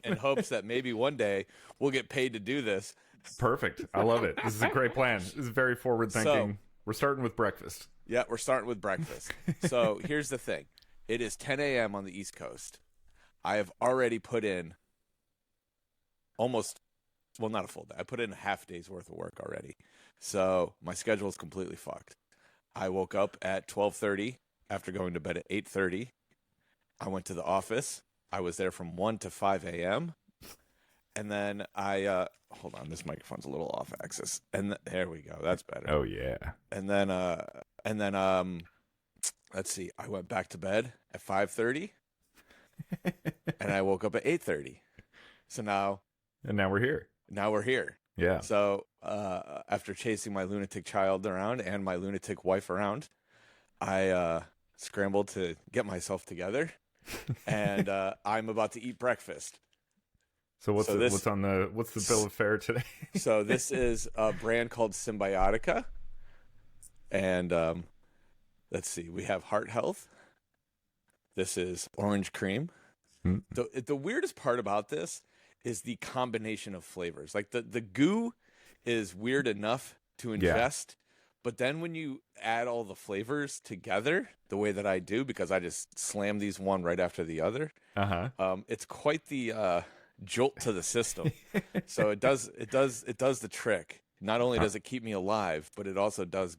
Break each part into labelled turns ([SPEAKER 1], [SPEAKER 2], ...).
[SPEAKER 1] in hopes that maybe one day we'll get paid to do this.
[SPEAKER 2] Perfect. I love it. This is a great plan. This is very forward
[SPEAKER 1] So,
[SPEAKER 2] thinking. We're starting with breakfast.
[SPEAKER 1] yeah, we're starting with breakfast. So here's the thing. It is 10 a.m. on the East Coast. I have already put in almost, well, not a full day. I put in a half day's worth of work already. So my schedule is completely fucked. I woke up at 12:30 after going to bed at 8:30. I went to the office. I was there from 1 to 5 a.m. And then hold on, this microphone's a little off axis. And there we go. That's better.
[SPEAKER 2] Oh yeah.
[SPEAKER 1] And then let's see. I went back to bed at 5:30 and I woke up at 8:30. So now
[SPEAKER 2] we're here.
[SPEAKER 1] Now we're here.
[SPEAKER 2] Yeah.
[SPEAKER 1] So after chasing my lunatic child around and my lunatic wife around, I scrambled to get myself together, and I'm about to eat breakfast.
[SPEAKER 2] So what's the bill of fare today?
[SPEAKER 1] So this is a brand called Symbiotica, and let's see, we have Heart Health. This is orange cream.
[SPEAKER 2] Mm.
[SPEAKER 1] The weirdest part about this is the combination of flavors. Like the goo is weird enough to ingest, but then when you add all the flavors together, the way that I do, because I just slam these one right after the other, it's quite the jolt to the system. So it does the trick. Not only does it keep me alive, but it also does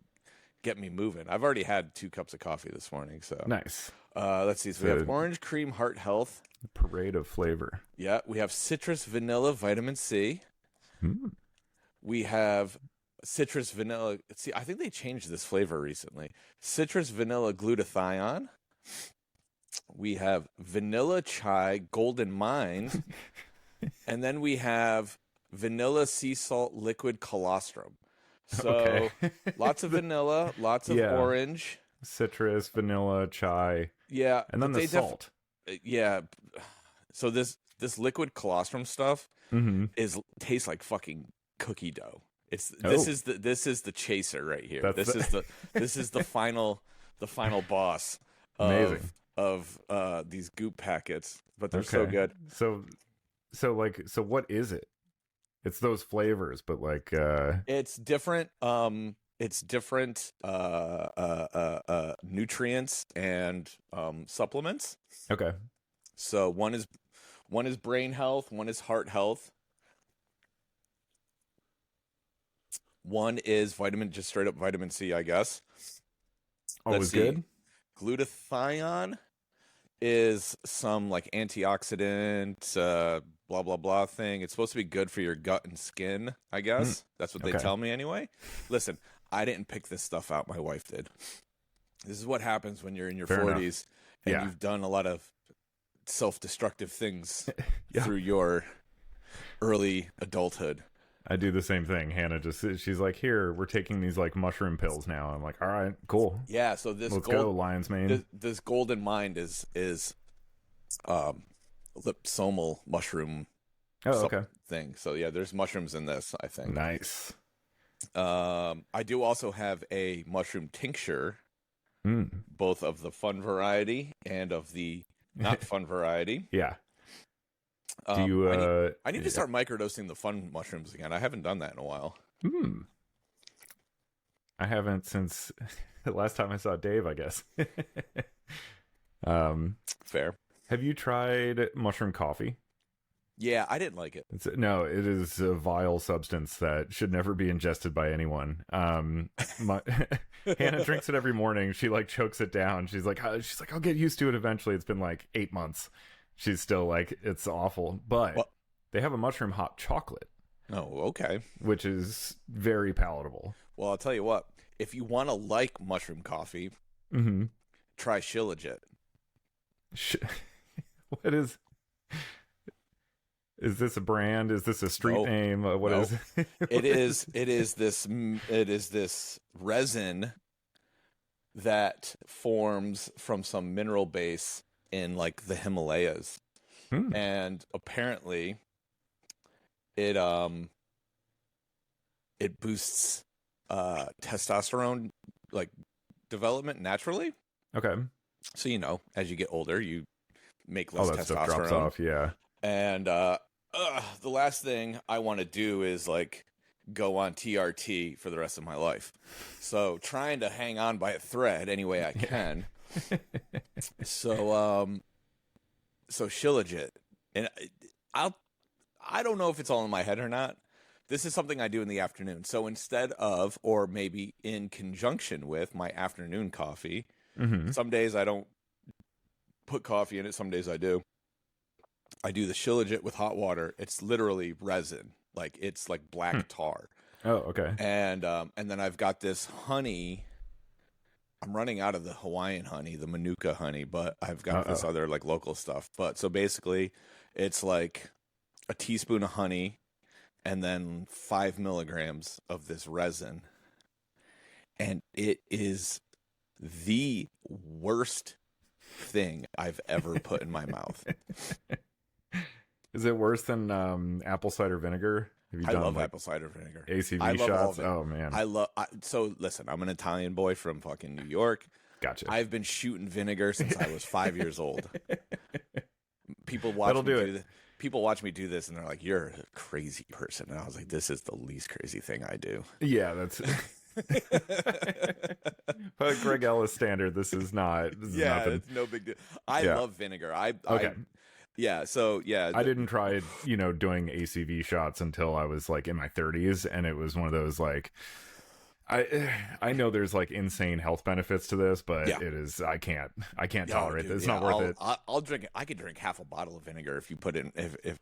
[SPEAKER 1] get me moving. I've already had 2 cups of coffee this morning. So
[SPEAKER 2] nice.
[SPEAKER 1] Let's see. So we have orange cream Heart Health.
[SPEAKER 2] Parade of flavor.
[SPEAKER 1] Yeah, we have citrus vanilla vitamin C.
[SPEAKER 2] Mm.
[SPEAKER 1] We have citrus vanilla. See, I think they changed this flavor recently. Citrus vanilla glutathione. We have vanilla chai golden mind. And then we have vanilla sea salt liquid colostrum. So lots of vanilla, lots of orange.
[SPEAKER 2] Citrus, vanilla, chai.
[SPEAKER 1] Yeah.
[SPEAKER 2] And then the salt.
[SPEAKER 1] Yeah. So this liquid colostrum stuff tastes like fucking cookie dough. This is the chaser right here. This is the final boss of these goop packets, but they're so good.
[SPEAKER 2] So what is it? It's those flavors, but like
[SPEAKER 1] it's different nutrients and supplements.
[SPEAKER 2] Okay.
[SPEAKER 1] So one is brain health, one is heart health. One is just straight up vitamin C, I guess.
[SPEAKER 2] Oh, it's good.
[SPEAKER 1] Glutathione is some like antioxidant, blah, blah, blah thing. It's supposed to be good for your gut and skin, I guess. That's what they tell me anyway. Listen, I didn't pick this stuff out. My wife did. This is what happens when you're in your 40s and you've done a lot of self-destructive things through your early adulthood.
[SPEAKER 2] I do the same thing. Hannah she's like, here, we're taking these like mushroom pills now. I'm like, all right, cool.
[SPEAKER 1] Yeah, so this
[SPEAKER 2] let's go, lion's mane.
[SPEAKER 1] This golden mind is liposomal mushroom thing. So yeah, there's mushrooms in this, I think.
[SPEAKER 2] Nice.
[SPEAKER 1] I do also have a mushroom tincture, both of the fun variety and of the not fun variety.
[SPEAKER 2] Yeah. Do you?
[SPEAKER 1] I need to start microdosing the fun mushrooms again. I haven't done that in a while.
[SPEAKER 2] I haven't since the last time I saw Dave, I guess.
[SPEAKER 1] Fair.
[SPEAKER 2] Have you tried mushroom coffee?
[SPEAKER 1] Yeah, I didn't like it.
[SPEAKER 2] No, it is a vile substance that should never be ingested by anyone. Hannah drinks it every morning. She like chokes it down. She's like, I'll get used to it eventually. It's been like 8 months. She's still like, it's awful. But they have a mushroom hot chocolate.
[SPEAKER 1] Oh, okay.
[SPEAKER 2] Which is very palatable.
[SPEAKER 1] Well, I'll tell you what. If you want to like mushroom coffee, try Shilajit.
[SPEAKER 2] What is... Is this a brand? Is this a street name? What is it?
[SPEAKER 1] It is this resin that forms from some mineral base in like the Himalayas. And apparently it boosts testosterone like development naturally.
[SPEAKER 2] Okay.
[SPEAKER 1] So as you get older, you make less
[SPEAKER 2] all that
[SPEAKER 1] testosterone.
[SPEAKER 2] stuff drops off, yeah.
[SPEAKER 1] And the last thing I want to do is like go on TRT for the rest of my life. So trying to hang on by a thread any way I can. So Shilajit, and I don't know if it's all in my head or not. This is something I do in the afternoon. So instead of, or maybe in conjunction with my afternoon coffee, some days I don't put coffee in it. Some days I do. I do the Shilajit with hot water. It's literally resin. Like it's like black tar.
[SPEAKER 2] Oh, okay.
[SPEAKER 1] And then I've got this honey. I'm running out of the Hawaiian honey, the Manuka honey, but I've got this other like local stuff. But so basically it's like a teaspoon of honey and then 5 milligrams of this resin. And it is the worst thing I've ever put in my mouth.
[SPEAKER 2] Is it worse than apple cider vinegar?
[SPEAKER 1] I love apple cider vinegar.
[SPEAKER 2] ACV shots? Oh, man.
[SPEAKER 1] So, listen, I'm an Italian boy from fucking New York.
[SPEAKER 2] Gotcha.
[SPEAKER 1] I've been shooting vinegar since I was 5 years old. People watch me do this. People watch me do this, and they're like, you're a crazy person. And I was like, this is the least crazy thing I do.
[SPEAKER 2] Yeah, that's... But Greg Ellis standard, this is not...
[SPEAKER 1] It's no big deal. I love vinegar. So I didn't
[SPEAKER 2] try, doing ACV shots until I was like in my 30s, and it was one of those like, I know there's like insane health benefits to this, but it is I can't tolerate it. It's not worth it.
[SPEAKER 1] I'll drink it. I could drink half a bottle of vinegar if you put in if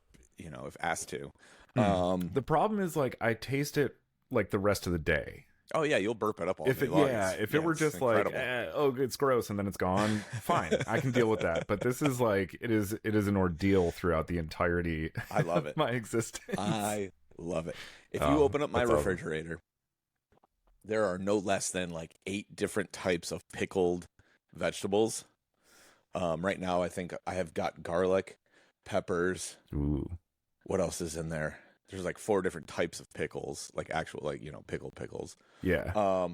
[SPEAKER 1] asked to.
[SPEAKER 2] The problem is like I taste it like the rest of the day.
[SPEAKER 1] Oh yeah, you'll burp it up all day long.
[SPEAKER 2] If it were just like, it's gross and then it's gone, fine, I can deal with that. But this is like, it is an ordeal throughout the entirety.
[SPEAKER 1] I love it.
[SPEAKER 2] Of my existence.
[SPEAKER 1] I love it. If you open up my refrigerator, there are no less than like 8 different types of pickled vegetables. Right now, I think I have got garlic, peppers.
[SPEAKER 2] Ooh.
[SPEAKER 1] What else is in there? There's like 4 different types of pickles, like actual, like, pickled pickles.
[SPEAKER 2] Yeah.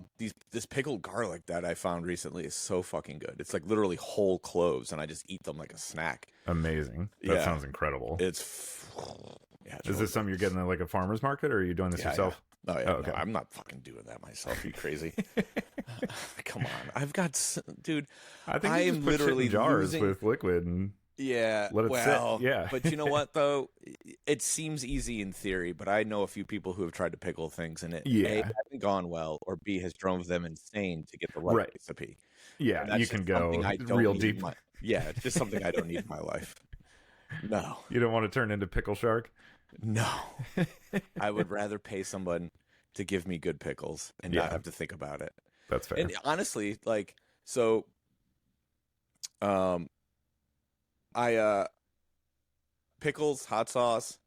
[SPEAKER 1] This pickled garlic that I found recently is so fucking good. It's like literally whole cloves, and I just eat them like a snack.
[SPEAKER 2] Amazing. That sounds incredible.
[SPEAKER 1] It's
[SPEAKER 2] is this something you're getting at like a farmer's market, or are you doing this yourself?
[SPEAKER 1] Yeah. Oh, yeah. Okay. No, I'm not fucking doing that myself. Are you crazy? Come on. I've got, dude.
[SPEAKER 2] I think I am literally jars with liquid and let it sit. Yeah.
[SPEAKER 1] But you know what though? It seems easy in theory, but I know a few people who have tried to pickle things, and it A, hasn't gone well, or B, has drove them insane to get the right recipe.
[SPEAKER 2] Yeah, you can go real deep.
[SPEAKER 1] It's just something I don't need in my life. No.
[SPEAKER 2] You don't want to turn into pickle shark?
[SPEAKER 1] No. I would rather pay someone to give me good pickles and not have to think about it.
[SPEAKER 2] That's fair.
[SPEAKER 1] And honestly, like, so pickles, hot sauce,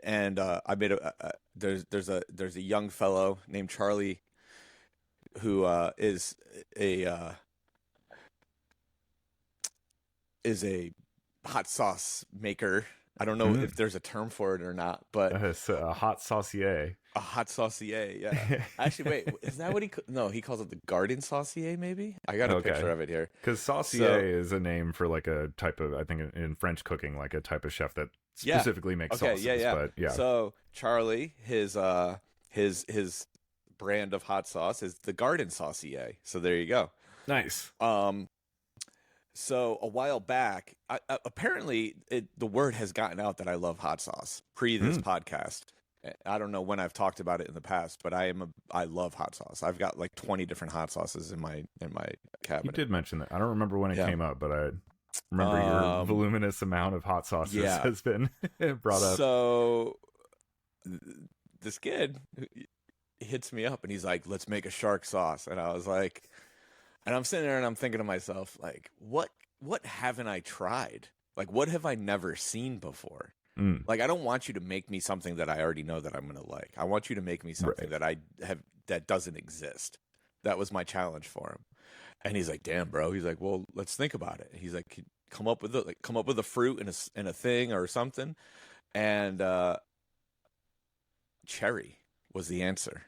[SPEAKER 1] and I made there's a young fellow named Charlie who is a hot sauce maker. I don't know if there's a term for it or not, but
[SPEAKER 2] it's a hot saucier.
[SPEAKER 1] A hot saucier, yeah. Actually, wait, is that what he calls it the garden saucier, maybe? I got a picture of it here.
[SPEAKER 2] Because saucier is a name for like a type of, I think in French cooking, like a type of chef that specifically makes sauces. But
[SPEAKER 1] So Charlie, his brand of hot sauce is the garden saucier. So there you go.
[SPEAKER 2] Nice.
[SPEAKER 1] So a while back, apparently the word has gotten out that I love hot sauce pre this podcast. I don't know when I've talked about it in the past, but I love hot sauce. I've got like 20 different hot sauces in my cabinet.
[SPEAKER 2] You did mention that. I don't remember when it came up, but I remember your voluminous amount of hot sauces has been brought up.
[SPEAKER 1] So this kid hits me up and he's like, "Let's make a shark sauce." And I was like, and I'm sitting there and I'm thinking to myself, like, what haven't I tried? Like, what have I never seen before? Like, I don't want you to make me something that I already know that I'm going to like. I want you to make me something that doesn't exist. That was my challenge for him. And he's like, "Damn, bro." He's like, "Well, let's think about it." He's like, come up with a fruit and a thing or something. And cherry was the answer.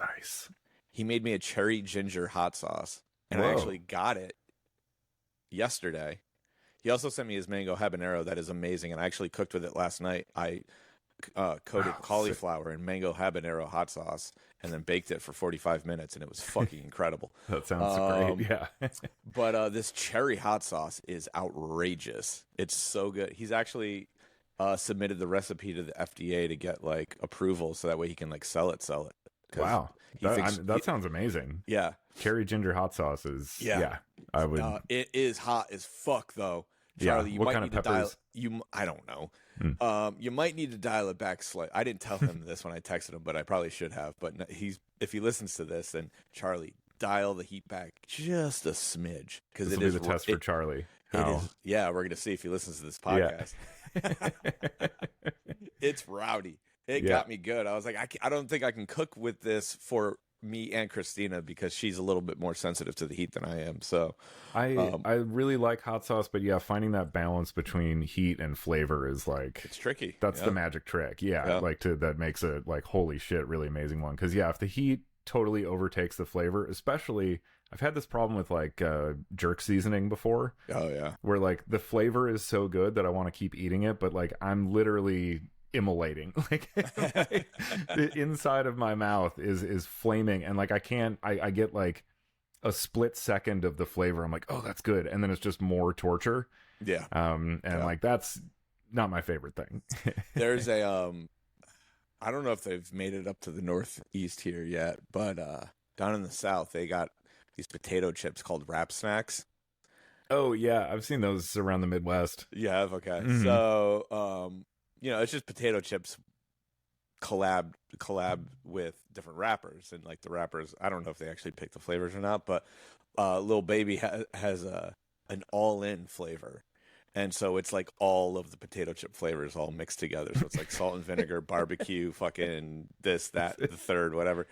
[SPEAKER 2] Nice.
[SPEAKER 1] He made me a cherry ginger hot sauce, and I actually got it yesterday. He also sent me his mango habanero. That is amazing, and I actually cooked with it last night. I coated cauliflower in mango habanero hot sauce and then baked it for 45 minutes, and it was fucking incredible.
[SPEAKER 2] That sounds great. Yeah.
[SPEAKER 1] But this cherry hot sauce is outrageous. It's so good. He's actually submitted the recipe to the FDA to get like approval, so that way he can like sell it.
[SPEAKER 2] Wow, that sounds amazing.
[SPEAKER 1] Yeah,
[SPEAKER 2] cherry ginger hot sauce is I would.
[SPEAKER 1] It is hot as fuck though. Charlie, you
[SPEAKER 2] what
[SPEAKER 1] might
[SPEAKER 2] kind
[SPEAKER 1] need
[SPEAKER 2] of
[SPEAKER 1] to dial.
[SPEAKER 2] peppers?
[SPEAKER 1] I don't know. You might need to dial it back slightly. I didn't tell him this when I texted him, but I probably should have. But if he listens to this, then Charlie, dial the heat back just a smidge, because it is
[SPEAKER 2] the test for Charlie.
[SPEAKER 1] Yeah, we're gonna see if he listens to this podcast. Yeah. It's rowdy. It got me good. I was like, I don't think I can cook with this for me and Christina, because she's a little bit more sensitive to the heat than I am. So
[SPEAKER 2] I really like hot sauce, but finding that balance between heat and flavor is like,
[SPEAKER 1] it's tricky.
[SPEAKER 2] That's the magic trick. Like that makes it like, holy shit, really amazing one. Because if the heat totally overtakes the flavor, especially I've had this problem with like jerk seasoning before.
[SPEAKER 1] Oh yeah,
[SPEAKER 2] where like the flavor is so good that I want to keep eating it, but like I'm literally immolating. Like the inside of my mouth is flaming, and like I get like a split second of the flavor. I'm like, oh, that's good, and then it's just more torture. Like that's not my favorite thing.
[SPEAKER 1] There's a I don't know if they've made it up to the Northeast here yet, but down in the South they got these potato chips called Wrap Snacks.
[SPEAKER 2] Oh yeah, I've seen those around the Midwest.
[SPEAKER 1] You have? Okay. Mm-hmm. So it's just potato chips collab with different wrappers, and like the wrappers, I don't know if they actually pick the flavors or not, but Lil Baby has an all-in flavor, and so it's like all of the potato chip flavors all mixed together. So it's like salt and vinegar, barbecue, fucking this, that, the third, whatever.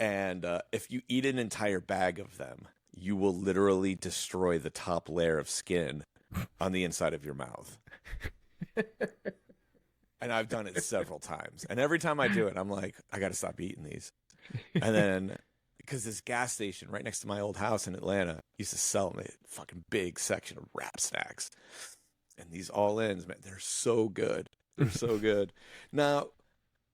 [SPEAKER 1] And if you eat an entire bag of them, you will literally destroy the top layer of skin on the inside of your mouth. And I've done it several times. And every time I do it, I'm like, I got to stop eating these. And then, because this gas station right next to my old house in Atlanta used to sell a fucking big section of Wrap Snacks. And these all-ins, man, they're so good. They're so good. Now,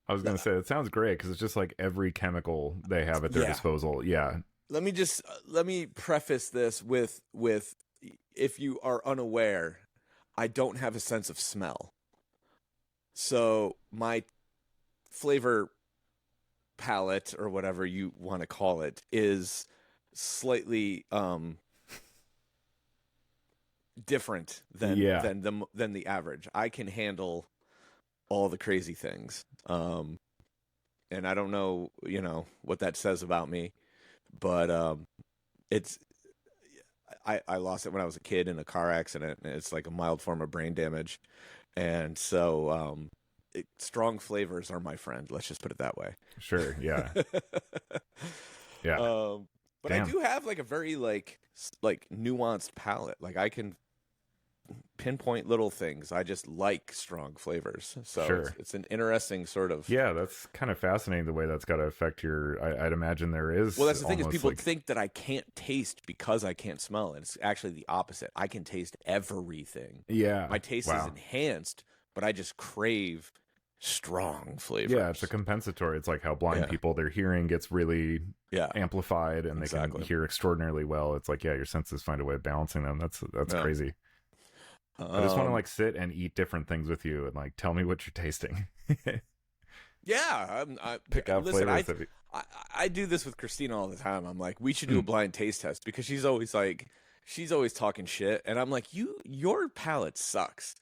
[SPEAKER 2] I was going to say, it sounds great, because it's just like every chemical they have at their disposal. Yeah.
[SPEAKER 1] Let me preface this with if you are unaware, I don't have a sense of smell. So my flavor palette, or whatever you want to call it, is slightly different than the average. I can handle all the crazy things, and I don't know, what that says about me, but I lost it when I was a kid in a car accident, and it's like a mild form of brain damage. And so strong flavors are my friend. Let's just put it that way.
[SPEAKER 2] Sure, yeah. Yeah.
[SPEAKER 1] But damn. I do have like a very like nuanced palate. Like I can pinpoint little things. I just like strong flavors. So
[SPEAKER 2] sure.
[SPEAKER 1] It's an interesting sort of...
[SPEAKER 2] Yeah, that's kind of fascinating the way that's got to affect your... I'd imagine there is...
[SPEAKER 1] Well, that's the thing, is people think that I can't taste because I can't smell. And it's actually the opposite. I can taste everything.
[SPEAKER 2] Yeah.
[SPEAKER 1] My taste is enhanced, but I just crave strong flavors.
[SPEAKER 2] Yeah, it's a compensatory. It's like how blind people, their hearing gets really amplified, and they can hear extraordinarily well. It's like, your senses find a way of balancing them. That's crazy. I just want to like sit and eat different things with you and like tell me what you're tasting.
[SPEAKER 1] I
[SPEAKER 2] pick out flavors.
[SPEAKER 1] I do this with Christina all the time. I'm like, we should do a blind taste test, because she's always talking shit, and I'm like, your palate sucks,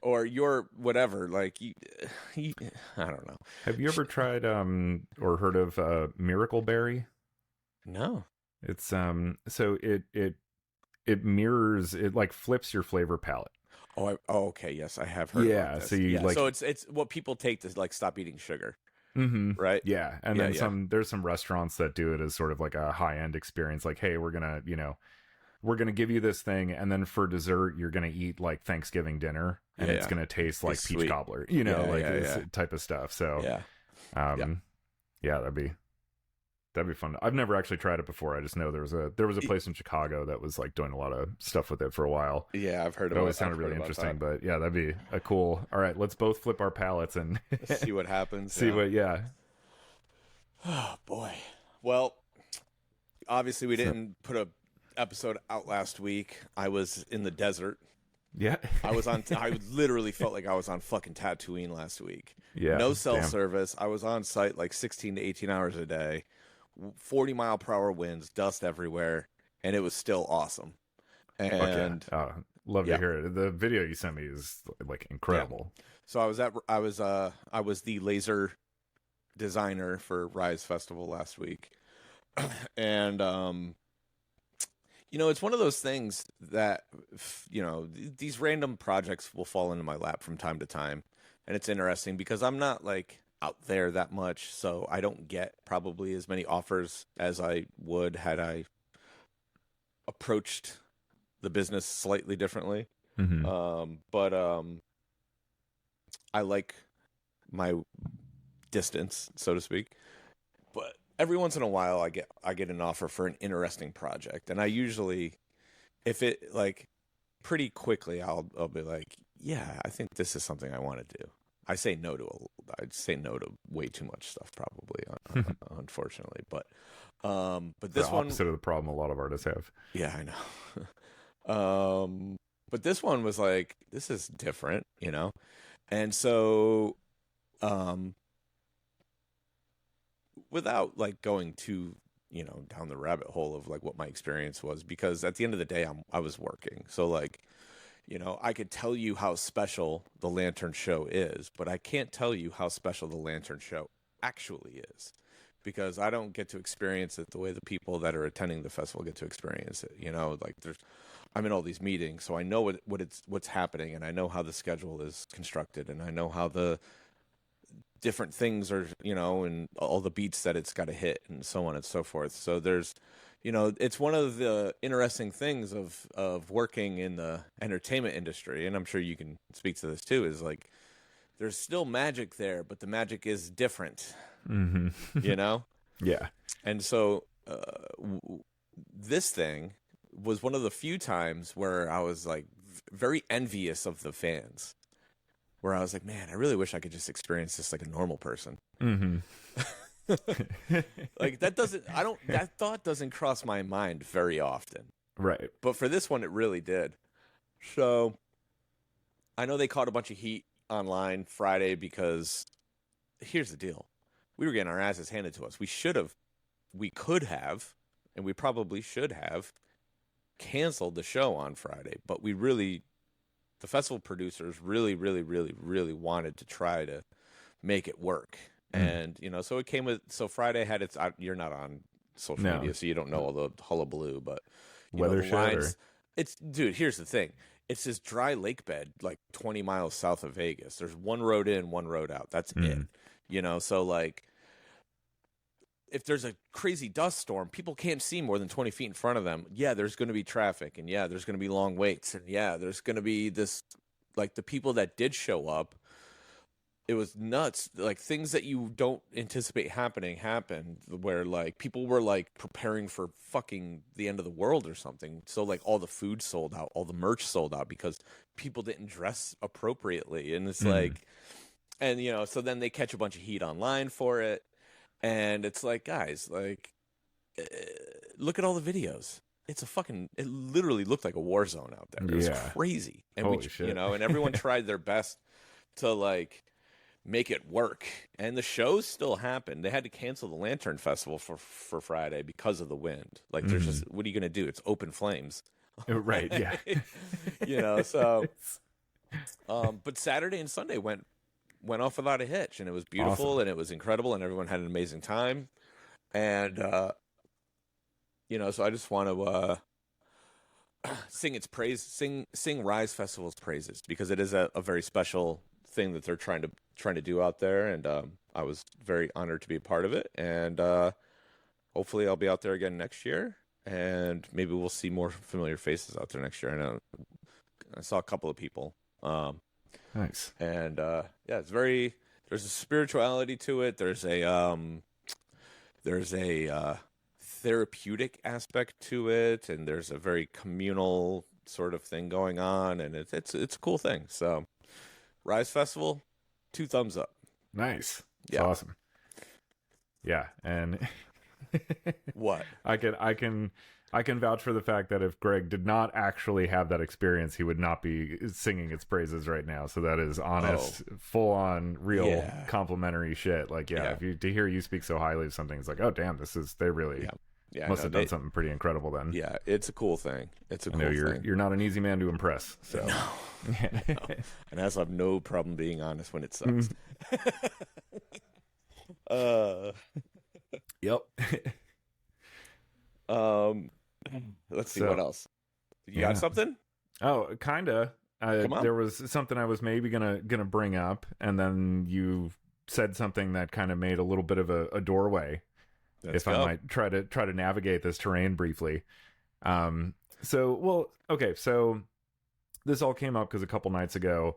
[SPEAKER 1] or your whatever. Like you, I don't know.
[SPEAKER 2] Have you ever tried or heard of Miracle Berry?
[SPEAKER 1] No.
[SPEAKER 2] It's so it mirrors, it like flips your flavor palette.
[SPEAKER 1] Oh, okay. Yes, I have heard.
[SPEAKER 2] Yeah,
[SPEAKER 1] this.
[SPEAKER 2] So you like,
[SPEAKER 1] so it's what people take to like stop eating sugar.
[SPEAKER 2] Mm-hmm.
[SPEAKER 1] Right.
[SPEAKER 2] Yeah, and then there's some restaurants that do it as sort of like a high end experience. Like, hey, we're gonna give you this thing, and then for dessert, you're gonna eat like Thanksgiving dinner, and it's gonna taste like peach
[SPEAKER 1] sweet
[SPEAKER 2] cobbler. This type of stuff. So, that'd That'd be fun. I've never actually tried it before. I just know there was a place in Chicago that was like doing a lot of stuff with it for a while.
[SPEAKER 1] Yeah, I've heard
[SPEAKER 2] It
[SPEAKER 1] about it.
[SPEAKER 2] always sounded really interesting, but yeah, that'd be a cool. All right, let's both flip our palettes and
[SPEAKER 1] see what happens.
[SPEAKER 2] See what, yeah.
[SPEAKER 1] Oh boy. Well, obviously we didn't put a episode out last week. I was in the desert.
[SPEAKER 2] Yeah.
[SPEAKER 1] I literally felt like I was on fucking Tatooine last week.
[SPEAKER 2] Yeah.
[SPEAKER 1] No cell service. I was on site like 16 to 18 hours a day, 40-mile-per-hour winds, dust everywhere, and it was still awesome. And
[SPEAKER 2] love to hear it. The video you sent me is like incredible.
[SPEAKER 1] Yeah. So I was the laser designer for Rise Festival last week. And it's one of those things that, these random projects will fall into my lap from time to time. And it's interesting because I'm not like out there that much. So I don't get probably as many offers as I would had I approached the business slightly differently.
[SPEAKER 2] Mm-hmm.
[SPEAKER 1] But I like my distance, so to speak. But every once in a while I get an offer for an interesting project, and I usually, if it like pretty quickly, I'll be like, yeah, I think this is something I want to do. I'd say no to way too much stuff, probably, unfortunately. But this
[SPEAKER 2] the
[SPEAKER 1] one,
[SPEAKER 2] opposite of the problem a lot of artists have.
[SPEAKER 1] Yeah, I know. But this one was like, this is different, and so, without like going too, down the rabbit hole of like what my experience was, because at the end of the day, I was working. So like, I could tell you how special the Lantern Show is, but I can't tell you how special the Lantern Show actually is, because I don't get to experience it the way the people that are attending the festival get to experience it. Like I'm in all these meetings, so I know what's happening, and I know how the schedule is constructed, and I know how the different things are, and all the beats that it's got to hit, and so on and so forth. So there's, it's one of the interesting things of working in the entertainment industry, and I'm sure you can speak to this too, is like there's still magic there, but the magic is different.
[SPEAKER 2] Mm-hmm. Yeah.
[SPEAKER 1] And so this thing was one of the few times where I was like very envious of the fans, where I was like, man, I really wish I could just experience this like a normal person.
[SPEAKER 2] Mm-hmm.
[SPEAKER 1] Like that thought doesn't cross my mind very often.
[SPEAKER 2] Right.
[SPEAKER 1] But for this one, it really did. So I know they caught a bunch of heat online Friday because here's the deal. We were getting our asses handed to us. We could have, and we probably should have canceled the show on Friday, but the festival producers really, really, really, really wanted to try to make it work. And, so Friday had its, you're not on social media, so you don't know all the hullabaloo, but
[SPEAKER 2] weather
[SPEAKER 1] lines, dude, here's the thing. It's this dry lake bed, like 20 miles south of Vegas. There's one road in, one road out. That's it. So like, if there's a crazy dust storm, people can't see more than 20 feet in front of them. Yeah, there's going to be traffic, and yeah, there's going to be long waits, and yeah, there's going to be this, like the people that did show up, it was nuts. Like things that you don't anticipate happened, where like people were like preparing for fucking the end of the world or something. So like all the food sold out, all the merch sold out because people didn't dress appropriately. And it's like, and so then they catch a bunch of heat online for it. And it's like, guys, like, look at all the videos. It literally looked like a war zone out there. It was crazy. And
[SPEAKER 2] holy shit.
[SPEAKER 1] And everyone tried their best to like make it work. And the shows still happened. They had to cancel the Lantern Festival for Friday because of the wind. Like, there's just, what are you going to do? It's open flames.
[SPEAKER 2] Right. Yeah.
[SPEAKER 1] So, but Saturday and Sunday went off without a hitch, and it was beautiful. Awesome. And it was incredible, and everyone had an amazing time. And so I just want to sing its praise, sing Rise Festival's praises, because it is a very special thing that they're trying to do out there, and I was very honored to be a part of it. And hopefully I'll be out there again next year, and maybe we'll see more familiar faces out there next year. I know I saw a couple of people.
[SPEAKER 2] Nice.
[SPEAKER 1] And there's a spirituality to it. There's there's a therapeutic aspect to it, and there's a very communal sort of thing going on, and it's a cool thing. So, Rise Festival, 2 thumbs up.
[SPEAKER 2] Nice. It's
[SPEAKER 1] Yeah.
[SPEAKER 2] awesome. Yeah, and
[SPEAKER 1] What?
[SPEAKER 2] I can vouch for the fact that if Greg did not actually have that experience, he would not be singing its praises right now. So that is honest, full on, real complimentary shit. Like, if you to hear you speak so highly of something, it's like, oh damn, they really must have done something pretty incredible then.
[SPEAKER 1] Yeah, it's a cool thing. It's a cool thing.
[SPEAKER 2] You're not an easy man to impress. So
[SPEAKER 1] no. And I also have no problem being honest when it sucks.
[SPEAKER 2] Yep.
[SPEAKER 1] Let's see what else. You got something?
[SPEAKER 2] Oh, kinda.
[SPEAKER 1] Come on.
[SPEAKER 2] There was something I was maybe gonna bring up, and then you said something that kind of made a little bit of a doorway. I might try to navigate this terrain briefly. So this all came up because a couple nights ago.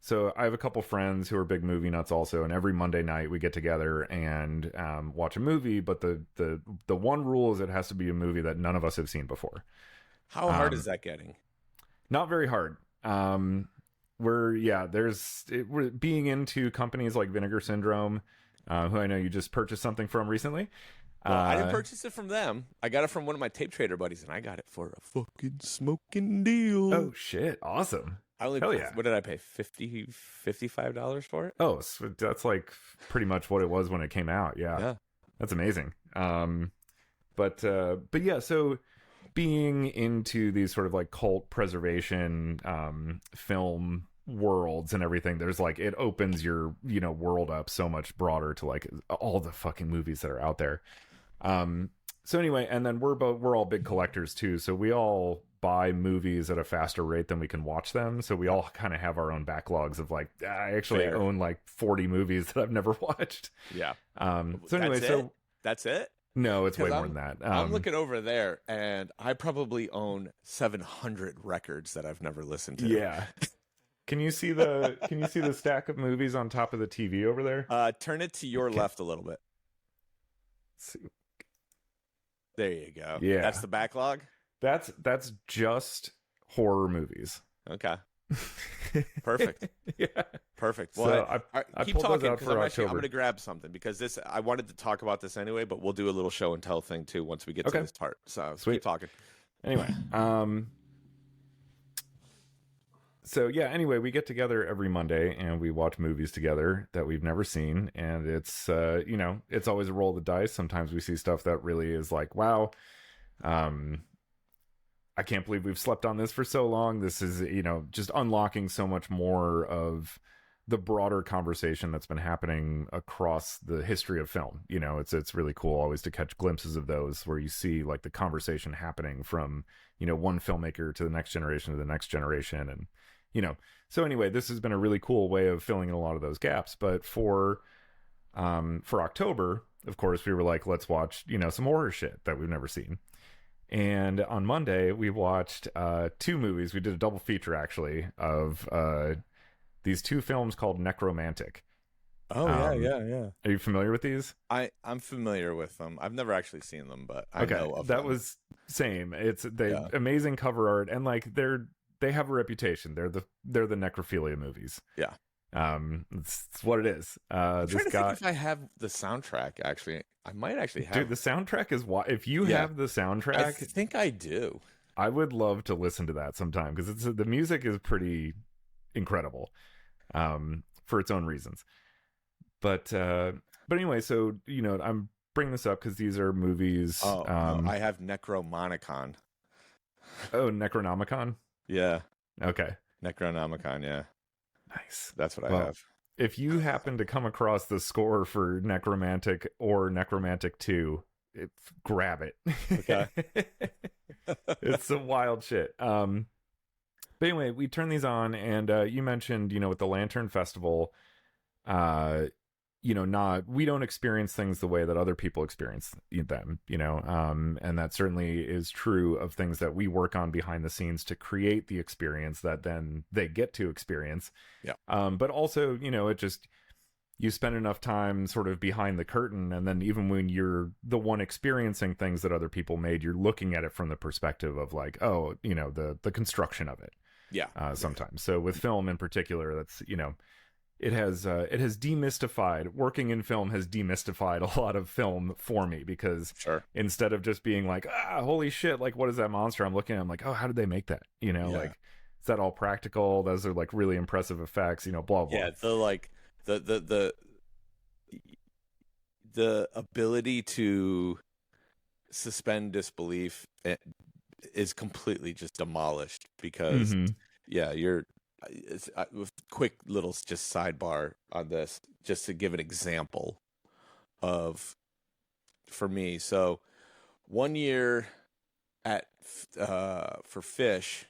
[SPEAKER 2] So I have a couple friends who are big movie nuts also, and every Monday night we get together and watch a movie. But the one rule is it has to be a movie that none of us have seen before.
[SPEAKER 1] How hard is that getting?
[SPEAKER 2] Not very hard. We're being into companies like Vinegar Syndrome, who I know you just purchased something from recently.
[SPEAKER 1] Well, I didn't purchase it from them. I got it from one of my tape trader buddies, and I got it for a fucking smoking deal.
[SPEAKER 2] Oh shit! Awesome.
[SPEAKER 1] What did I pay? $55 for it?
[SPEAKER 2] Oh, so that's like pretty much what it was when it came out. Yeah. That's amazing. But yeah, so being into these sort of like cult preservation film worlds and everything, there's like, it opens your world up so much broader to like all the fucking movies that are out there. So anyway, and then we're all big collectors too, so we all buy movies at a faster rate than we can watch them. So we all kind of have our own backlogs of like, I actually own like 40 movies that I've never watched.
[SPEAKER 1] Yeah.
[SPEAKER 2] So anyway,
[SPEAKER 1] that's it?
[SPEAKER 2] No, it's way more than that.
[SPEAKER 1] I'm looking over there, and I probably own 700 records that I've never listened to.
[SPEAKER 2] Yeah. Can you see the stack of movies on top of the TV over there?
[SPEAKER 1] Turn it to your left a little bit.
[SPEAKER 2] Let's see.
[SPEAKER 1] There you go.
[SPEAKER 2] Yeah.
[SPEAKER 1] That's the backlog?
[SPEAKER 2] That's just horror movies.
[SPEAKER 1] Okay. Perfect.
[SPEAKER 2] Yeah.
[SPEAKER 1] Perfect.
[SPEAKER 2] So
[SPEAKER 1] Well,
[SPEAKER 2] I
[SPEAKER 1] keep
[SPEAKER 2] pulled those
[SPEAKER 1] talking,
[SPEAKER 2] out for
[SPEAKER 1] because I'm
[SPEAKER 2] October.
[SPEAKER 1] going to grab something, because I wanted to talk about this anyway, but we'll do a little show and tell thing too once we get to this part. So
[SPEAKER 2] Sweet.
[SPEAKER 1] keep talking.
[SPEAKER 2] Anyway, so yeah, anyway, we get together every Monday and we watch movies together that we've never seen, and it's it's always a roll of the dice. Sometimes we see stuff that really is like, wow, I can't believe we've slept on this for so long. This is, just unlocking so much more of the broader conversation that's been happening across the history of film. It's really cool always to catch glimpses of those where you see like the conversation happening from, one filmmaker to the next generation to the next generation. And, so anyway, this has been a really cool way of filling in a lot of those gaps. But for October, of course, we were like, let's watch, some horror shit that we've never seen. And on Monday, we watched 2 movies. We did a double feature, actually, of these 2 films called Necromantic.
[SPEAKER 1] Oh, yeah.
[SPEAKER 2] Are you familiar with these?
[SPEAKER 1] I'm familiar with them. I've never actually seen them, but I know of them.
[SPEAKER 2] That was same. It's amazing cover art, and like they have a reputation. They're the necrophilia movies.
[SPEAKER 1] Yeah.
[SPEAKER 2] It's what it is.
[SPEAKER 1] I'm trying to think if I have the soundtrack. Actually, I might actually have.
[SPEAKER 2] Dude, the soundtrack is if you have the soundtrack,
[SPEAKER 1] I think I do.
[SPEAKER 2] I would love to listen to that sometime, because the music is pretty incredible, for its own reasons. But anyway, so I'm bringing this up because these are movies.
[SPEAKER 1] Oh, no, I have Necromonicon.
[SPEAKER 2] Oh, Necronomicon.
[SPEAKER 1] Yeah.
[SPEAKER 2] Okay.
[SPEAKER 1] Necronomicon. Yeah.
[SPEAKER 2] Nice.
[SPEAKER 1] That's what I have.
[SPEAKER 2] If you happen to come across the score for Necromantic or Necromantic 2, grab it.
[SPEAKER 1] Okay.
[SPEAKER 2] It's some wild shit. But anyway, we turn these on, and you mentioned, with the Lantern Festival, we don't experience things the way that other people experience them, and that certainly is true of things that we work on behind the scenes to create the experience that then they get to experience.
[SPEAKER 1] Yeah.
[SPEAKER 2] But also, it just, you spend enough time sort of behind the curtain, and then even when you're the one experiencing things that other people made, you're looking at it from the perspective of like, oh, you know, the construction of it.
[SPEAKER 1] Yeah.
[SPEAKER 2] Sometimes. So with film in particular, that's, you know, it has demystified, working in film has demystified a lot of film for me, because instead of just being like, holy shit, like, what is that monster I'm looking at? I'm like, oh, how did they make that? You know, like, is that all practical? Those are like really impressive effects, you know, blah, blah.
[SPEAKER 1] Yeah. The ability to suspend disbelief is completely just demolished, because quick little just sidebar on this, just to give an example of, for me. So one year at for Fish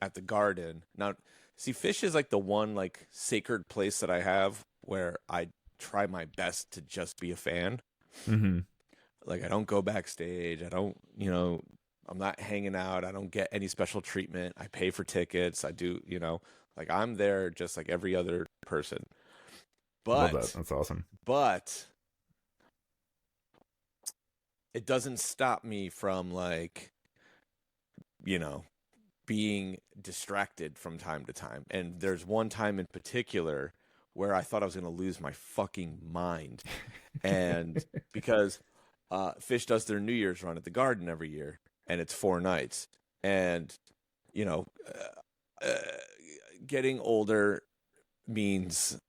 [SPEAKER 1] at the Garden. Now, see, Fish is like the one like sacred place that I have where I try my best to just be a fan. Like, I don't go backstage. I don't, you know, I'm not hanging out. I don't get any special treatment. I pay for tickets. I do, you know, like, I'm there just like every other person. But
[SPEAKER 2] love that. That's awesome.
[SPEAKER 1] But it doesn't stop me from, like, you know, being distracted from time to time. And there's one time in particular where I thought I was going to lose my fucking mind. And because Fish does their New Year's run at the Garden every year, and it's 4 nights. And, you know, getting older means,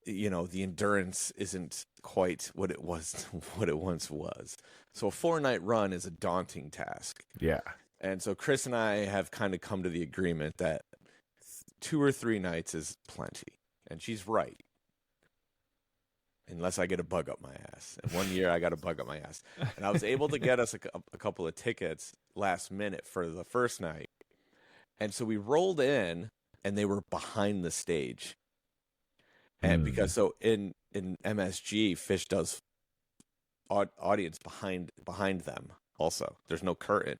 [SPEAKER 1] you know, the endurance isn't quite what it was, what it once was. So a 4-night run is a daunting task.
[SPEAKER 2] Yeah.
[SPEAKER 1] And so Chris and I have kind of come to the agreement that 2 or 3 nights is plenty. And she's right. Unless I get a bug up my ass. And one year I got a bug up my ass. And I was able to get us a couple of tickets last minute for the first night. And so we rolled in, and they were behind the stage. And because so in MSG, Fish does audience behind them also. There's no curtain.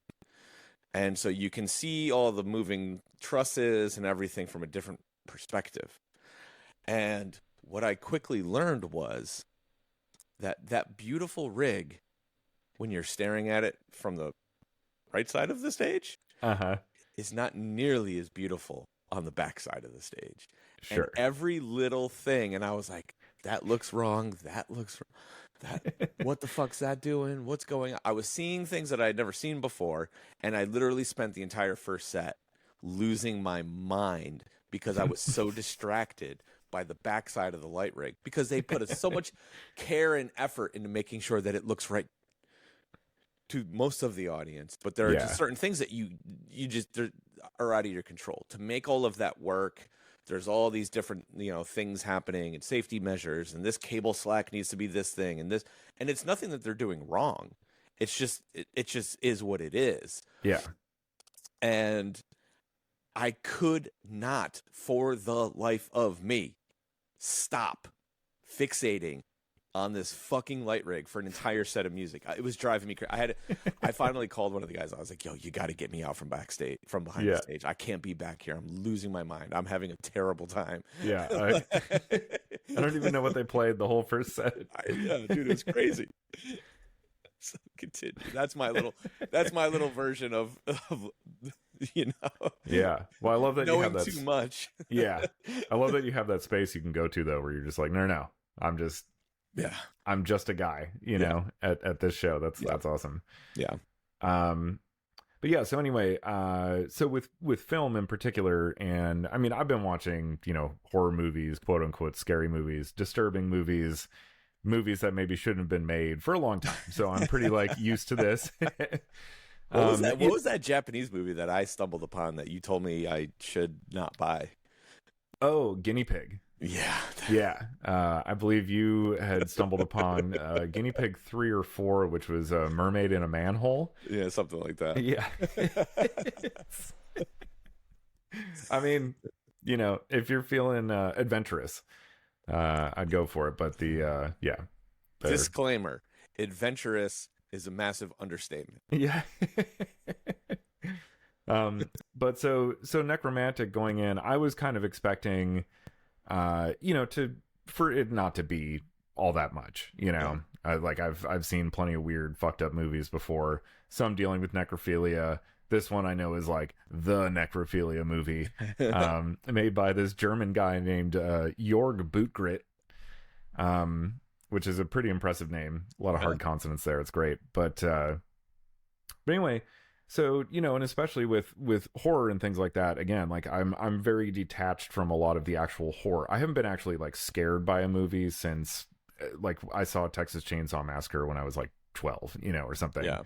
[SPEAKER 1] And so you can see all the moving trusses and everything from a different perspective. And what I quickly learned was that beautiful rig, when you're staring at it from the right side of the stage, is not nearly as beautiful on the back side of the stage.
[SPEAKER 2] Sure.
[SPEAKER 1] And every little thing, and I was like, that looks wrong. That looks wrong. What the fuck's that doing? What's going on? I was seeing things that I had never seen before, and I literally spent the entire first set losing my mind because I was so distracted by the backside of the light rig, because they put so much care and effort into making sure that it looks right to most of the audience. But there are just certain things that you just are out of your control to make all of that work. There's all these different, you know, things happening and safety measures, and this cable slack needs to be this thing and this, and it's nothing that they're doing wrong. It's just, it just is what it is.
[SPEAKER 2] Yeah.
[SPEAKER 1] And I could not, for the life of me, stop fixating on this fucking light rig for an entire set of music. It was driving me crazy. I finally called one of the guys. I was like, yo, you got to get me out from backstage, from behind the stage. I can't be back here. I'm losing my mind. I'm having a terrible time.
[SPEAKER 2] Yeah. I don't even know what they played the whole first set.
[SPEAKER 1] Yeah, dude, it was crazy. So continue. That's my little version of you know.
[SPEAKER 2] Yeah. Well, I love that you have that
[SPEAKER 1] too much.
[SPEAKER 2] Yeah. I love that you have that space you can go to, though, where you're just like, no. I'm just a guy, you know, at this show. That's awesome.
[SPEAKER 1] Yeah.
[SPEAKER 2] But yeah, so anyway, so with film in particular, and I mean, I've been watching, you know, horror movies, quote unquote, scary movies, disturbing movies that maybe shouldn't have been made for a long time. So I'm pretty like used to this.
[SPEAKER 1] What was that Japanese movie that I stumbled upon that you told me I should not buy?
[SPEAKER 2] Oh, Guinea Pig.
[SPEAKER 1] Yeah.
[SPEAKER 2] Yeah. I believe you had stumbled upon Guinea Pig 3 or 4, which was a mermaid in a manhole.
[SPEAKER 1] Yeah, something like that.
[SPEAKER 2] Yeah. I mean, you know, if you're feeling adventurous, I'd go for it. But
[SPEAKER 1] disclaimer, adventurous is a massive understatement.
[SPEAKER 2] Yeah. But so Necromantic going in, I was kind of expecting, you know, for it not to be all that much, you know. Like I've seen plenty of weird fucked up movies before, some dealing with necrophilia. This one I know is like the necrophilia movie, made by this German guy named Jorg Bootgrit, which is a pretty impressive name. A lot of hard consonants there. It's great. But anyway, so, you know, and especially with horror and things like that, again, like I'm very detached from a lot of the actual horror. I haven't been actually like scared by a movie since like I saw Texas Chainsaw Massacre when I was like 12, you know, or something. Yeah.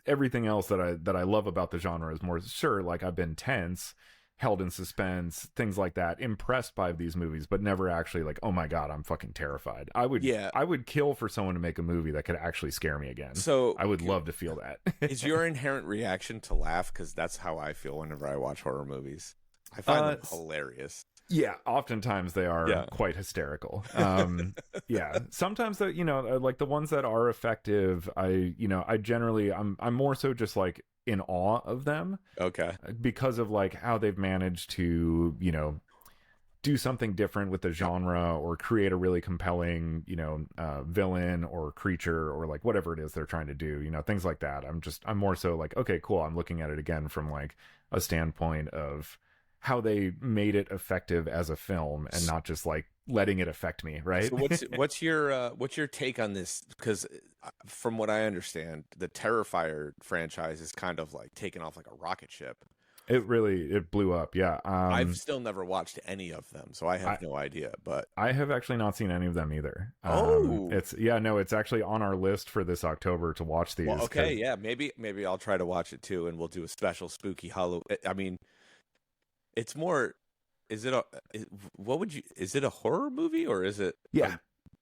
[SPEAKER 2] Everything else that I love about the genre is more, sure, like I've been tense, held in suspense, things like that, impressed by these movies, but never actually like, oh my God, I'm fucking terrified. I would kill for someone to make a movie that could actually scare me again. So I would love to feel that. Is
[SPEAKER 1] your inherent reaction to laugh? Because that's how I feel whenever I watch horror movies. I find them hilarious.
[SPEAKER 2] Yeah, oftentimes they are quite hysterical. Yeah, sometimes that, you know, like the ones that are effective, I'm more so just like in awe of them.
[SPEAKER 1] Okay.
[SPEAKER 2] Because of like how they've managed to, you know, do something different with the genre or create a really compelling, you know, villain or creature or like whatever it is they're trying to do, you know, things like that. I'm more so like, okay, cool. I'm looking at it again from like a standpoint of how they made it effective as a film and not just like letting it affect me, right?
[SPEAKER 1] So what's your take on this? Because from what I understand, the Terrifier franchise is kind of like taken off like a rocket ship.
[SPEAKER 2] It blew up. Yeah.
[SPEAKER 1] I've still never watched any of them, so I have no idea, but
[SPEAKER 2] I have actually not seen any of them either. It's actually on our list for this October to watch these.
[SPEAKER 1] Well, okay. Yeah. Maybe I'll try to watch it too. And we'll do a special spooky Halloween. I mean, it's more, is it a horror movie or is it?
[SPEAKER 2] Yeah.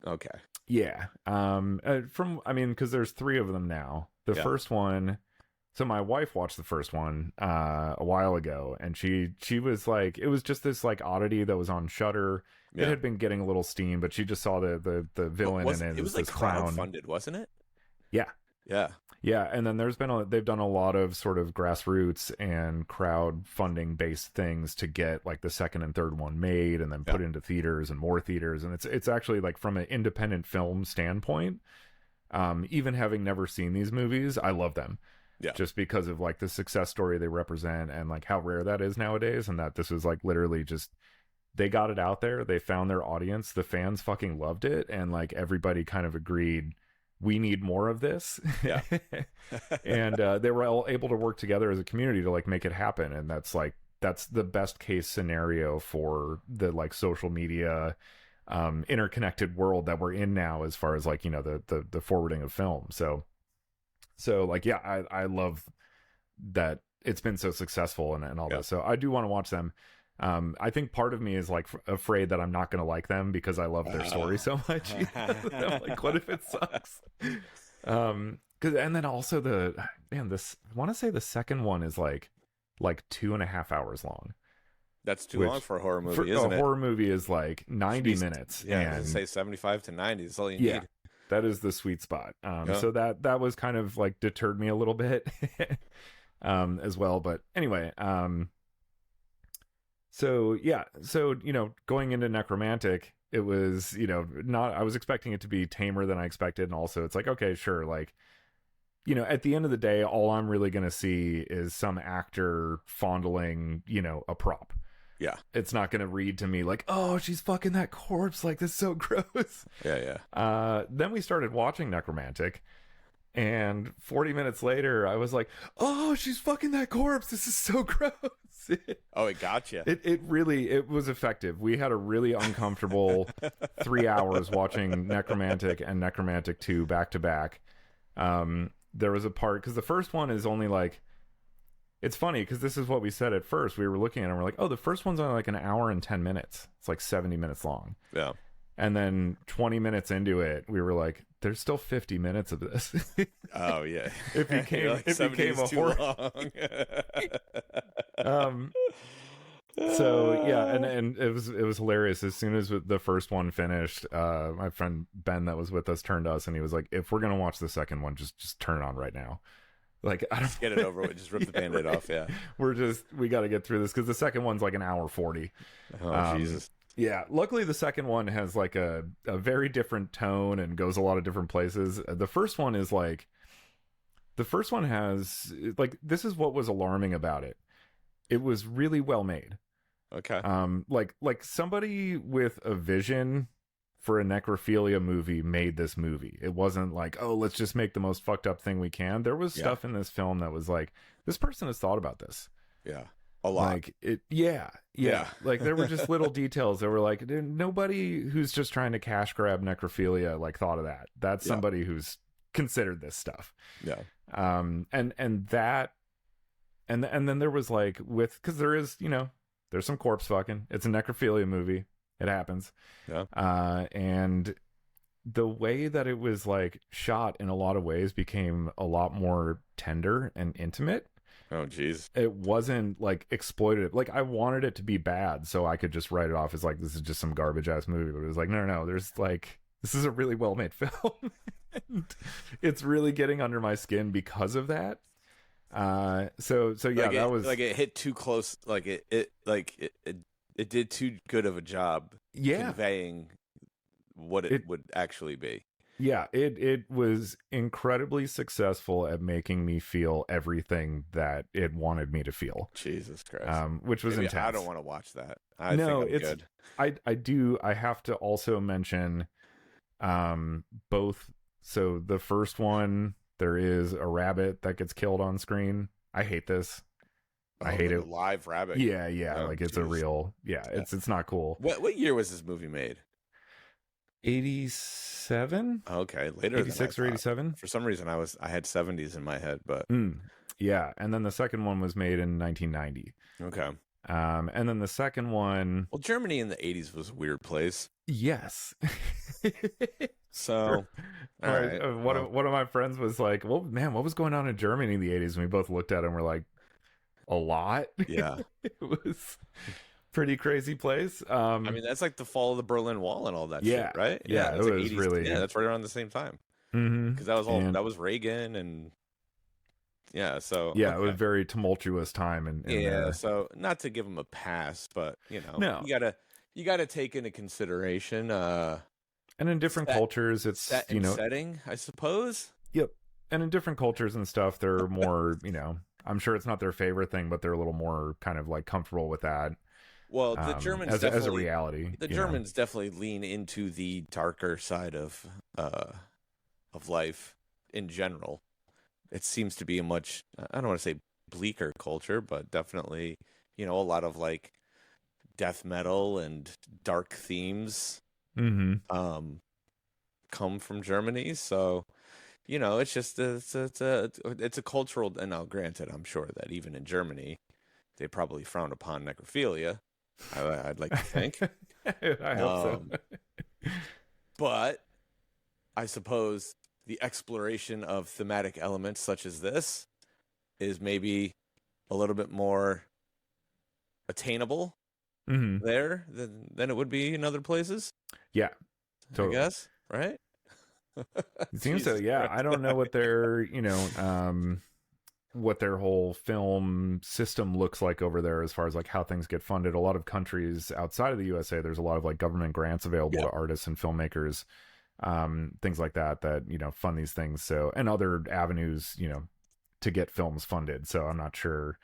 [SPEAKER 1] Okay.
[SPEAKER 2] Yeah. Because there's 3 of them now. The first one, so my wife watched the first one a while ago, and she was like, it was just this like oddity that was on Shudder. It had been getting a little steam, but she just saw the villain in it.
[SPEAKER 1] It was like crowdfunded, wasn't it?
[SPEAKER 2] Yeah.
[SPEAKER 1] Yeah.
[SPEAKER 2] Yeah, and then they've done a lot of sort of grassroots and crowdfunding based things to get like the second and third one made and then put into theaters and more theaters. And it's actually like from an independent film standpoint, even having never seen these movies, I love them. Yeah. Just because of like the success story they represent and like how rare that is nowadays, and that this was like literally just they got it out there, they found their audience, the fans fucking loved it, and like everybody kind of agreed we need more of this. Yeah. And they were all able to work together as a community to like make it happen. And that's the best case scenario for the like social media interconnected world that we're in now, as far as like, you know, the forwarding of film. So like, yeah, I love that it's been so successful and all that. So I do want to watch them. I think part of me is like afraid that I'm not going to like them because I love their story so much. I'm like, what if it sucks? And then also I want to say the second one is like 2.5 hours long. That's
[SPEAKER 1] too long for a horror movie, isn't it?
[SPEAKER 2] A horror movie is like 90 minutes.
[SPEAKER 1] Yeah, and say 75 to 90 is all you need.
[SPEAKER 2] That is the sweet spot. So that was kind of like deterred me a little bit as well. But anyway, so you know, going into Necromantic, it was, you know, I was expecting it to be tamer than I expected, and also it's like, okay, sure, like, you know, at the end of the day, all I'm really going to see is some actor fondling, you know, a prop.
[SPEAKER 1] Yeah.
[SPEAKER 2] It's not going to read to me like, oh, she's fucking that corpse, like, this is so gross.
[SPEAKER 1] Yeah.
[SPEAKER 2] Then we started watching Necromantic, and 40 minutes later, I was like, oh, she's fucking that corpse. This is so gross.
[SPEAKER 1] Oh, it got you.
[SPEAKER 2] It was effective. We had a really uncomfortable 3 hours watching Necromantic and Necromantic 2 back to back. There was a part, because the first one is only like, it's funny because this is what we said at first. We were looking at it and we're like, oh, the first one's only like an hour and 10 minutes. It's like 70 minutes long.
[SPEAKER 1] Yeah.
[SPEAKER 2] And then 20 minutes into it, we were like, there's still 50 minutes of this.
[SPEAKER 1] Oh, yeah.
[SPEAKER 2] It became a horror. So yeah, and it was hilarious. As soon as the first one finished, my friend Ben that was with us turned to us and he was like, if we're gonna watch the second one, just turn it on right now. Like, I don't
[SPEAKER 1] just get it over with, just rip the Band-Aid off. Yeah,
[SPEAKER 2] we got to get through this because the second one's like an hour 40.
[SPEAKER 1] Oh, Jesus.
[SPEAKER 2] Yeah, luckily the second one has like a very different tone and goes a lot of different places. The first one is like the first one has like this is what was alarming about it. It was really well made.
[SPEAKER 1] Okay.
[SPEAKER 2] Like somebody with a vision for a necrophilia movie made this movie. It wasn't like, oh, let's just make the most fucked up thing we can. There was stuff in this film that was like, this person has thought about this.
[SPEAKER 1] Yeah. A lot.
[SPEAKER 2] Like it, yeah. Like there were just little details that were like, nobody who's just trying to cash grab necrophilia like thought of that. That's somebody who's considered this stuff.
[SPEAKER 1] Yeah.
[SPEAKER 2] And that, and then there was like because there is, there's some corpse fucking. It's a necrophilia movie. It happens.
[SPEAKER 1] Yeah.
[SPEAKER 2] And the way that it was like shot in a lot of ways became a lot more tender and intimate.
[SPEAKER 1] Oh, geez.
[SPEAKER 2] It wasn't like exploitative. Like I wanted it to be bad so I could just write it off as like, this is just some garbage ass movie. But it was like, no. There's like, this is a really well made film. And it's really getting under my skin because of that. So yeah,
[SPEAKER 1] like
[SPEAKER 2] that was
[SPEAKER 1] like it hit too close. Like it did too good of a job conveying what it would actually be.
[SPEAKER 2] Yeah, it was incredibly successful at making me feel everything that it wanted me to feel.
[SPEAKER 1] Jesus Christ.
[SPEAKER 2] Which was intense.
[SPEAKER 1] I don't want to watch that. I think I'm good.
[SPEAKER 2] I do. I have to also mention both. So the first one, there is a rabbit that gets killed on screen. I hate this. I hate it.
[SPEAKER 1] Live rabbit.
[SPEAKER 2] Yeah. Oh, like it's a real. Yeah, it's not cool.
[SPEAKER 1] What year was this movie made?
[SPEAKER 2] 87.
[SPEAKER 1] Okay, later.
[SPEAKER 2] 86 or 87.
[SPEAKER 1] For some reason, I had 70s in my head, but
[SPEAKER 2] yeah. And then the second one was made in 1990.
[SPEAKER 1] Okay.
[SPEAKER 2] And then the second one.
[SPEAKER 1] Well, Germany in the 80s was a weird place.
[SPEAKER 2] Yes.
[SPEAKER 1] So, all right.
[SPEAKER 2] One of my friends was like, "Well, man, what was going on in Germany in the 80s?" And we both looked at it and we're like, "A lot."
[SPEAKER 1] Yeah.
[SPEAKER 2] It was pretty crazy place.
[SPEAKER 1] I mean, that's like the fall of the Berlin Wall and all that shit, right?
[SPEAKER 2] Yeah, it was like 80s, really.
[SPEAKER 1] Yeah, that's right around the same time. Because that was that was Reagan and so
[SPEAKER 2] it was a very tumultuous time and
[SPEAKER 1] so not to give them a pass, but
[SPEAKER 2] no.
[SPEAKER 1] you gotta take into consideration
[SPEAKER 2] and in different cultures it's
[SPEAKER 1] setting, I suppose.
[SPEAKER 2] Yep. And in different cultures and stuff, they're more I'm sure it's not their favorite thing, but they're a little more kind of like comfortable with that.
[SPEAKER 1] Well, the Germans
[SPEAKER 2] as a reality.
[SPEAKER 1] The Germans definitely lean into the darker side of life in general. It seems to be a much, I don't want to say bleaker culture, but definitely, a lot of like death metal and dark themes come from Germany. So, it's just it's a cultural. And now, granted, I'm sure that even in Germany, they probably frown upon necrophilia. I'd like to think.
[SPEAKER 2] I hope so.
[SPEAKER 1] But I suppose the exploration of thematic elements such as this is maybe a little bit more attainable there than it would be in other places.
[SPEAKER 2] Yeah, totally.
[SPEAKER 1] I guess, right?
[SPEAKER 2] It seems so. Yeah, I don't know what their what their whole film system looks like over there as far as like how things get funded. A lot of countries outside of the USA, there's a lot of like government grants available to artists and filmmakers, things like that fund these things. So, and other avenues, to get films funded. So I'm not sure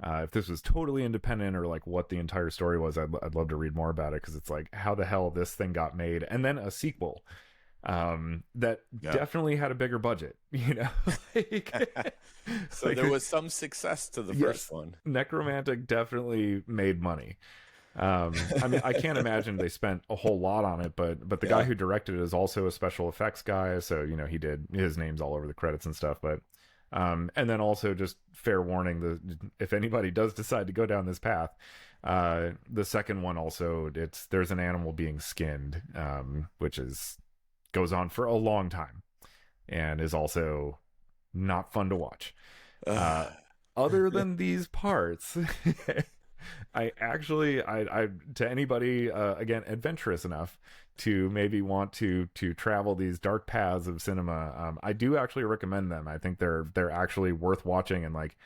[SPEAKER 2] if this was totally independent or like what the entire story was. I'd love to read more about it, because it's like how the hell this thing got made, and then a sequel that definitely had a bigger budget,
[SPEAKER 1] So like, there was some success to the first one.
[SPEAKER 2] Necromantic definitely made money. I mean, I can't imagine they spent a whole lot on it, but the guy who directed it is also a special effects guy, so he did, his name's all over the credits and stuff. But and then also, just fair warning, if anybody does decide to go down this path, the second one also, there's an animal being skinned, which goes on for a long time and is also not fun to watch. Other than these parts, I to anybody again adventurous enough to maybe want to travel these dark paths of cinema, I do actually recommend them. I think they're actually worth watching, and like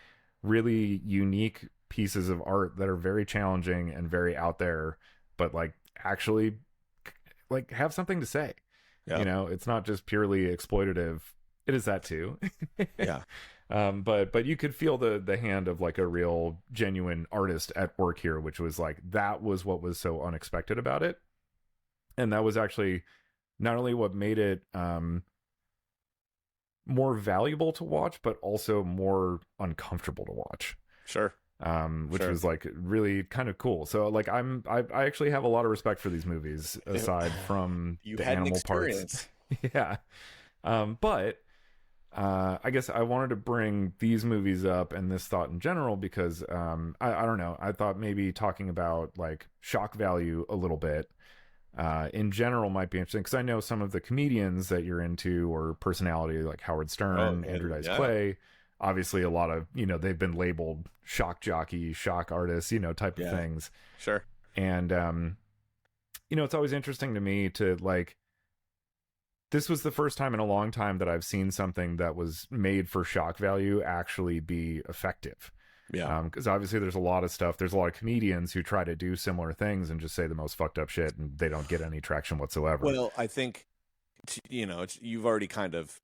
[SPEAKER 2] really unique pieces of art that are very challenging and very out there, but like actually like have something to say.
[SPEAKER 1] Yeah.
[SPEAKER 2] You know, it's not just purely exploitative. It is that too.
[SPEAKER 1] Yeah.
[SPEAKER 2] But you could feel the hand of like a real genuine artist at work here, which was like, that was what was so unexpected about it. And that was actually not only what made it more valuable to watch, but also more uncomfortable to watch.
[SPEAKER 1] Sure.
[SPEAKER 2] Which was like really kind of cool. So like I actually have a lot of respect for these movies aside from
[SPEAKER 1] you
[SPEAKER 2] the
[SPEAKER 1] had
[SPEAKER 2] animal
[SPEAKER 1] an experience.
[SPEAKER 2] parts. Yeah. But I guess I wanted to bring these movies up and this thought in general because I don't know. I thought maybe talking about like shock value a little bit in general might be interesting because I know some of the comedians that you're into or personality like Howard Stern, Andrew Dice Clay. Obviously, a lot of, you know, they've been labeled shock jockey, shock artists, you know, type of things.
[SPEAKER 1] Sure.
[SPEAKER 2] And, you know, it's always interesting to me to like, this was the first time in a long time that I've seen something that was made for shock value actually be effective.
[SPEAKER 1] Yeah.
[SPEAKER 2] Because obviously there's a lot of stuff. There's a lot of comedians who try to do similar things and just say the most fucked up shit and they don't get any traction whatsoever.
[SPEAKER 1] Well, I think, you know, you've already kind of,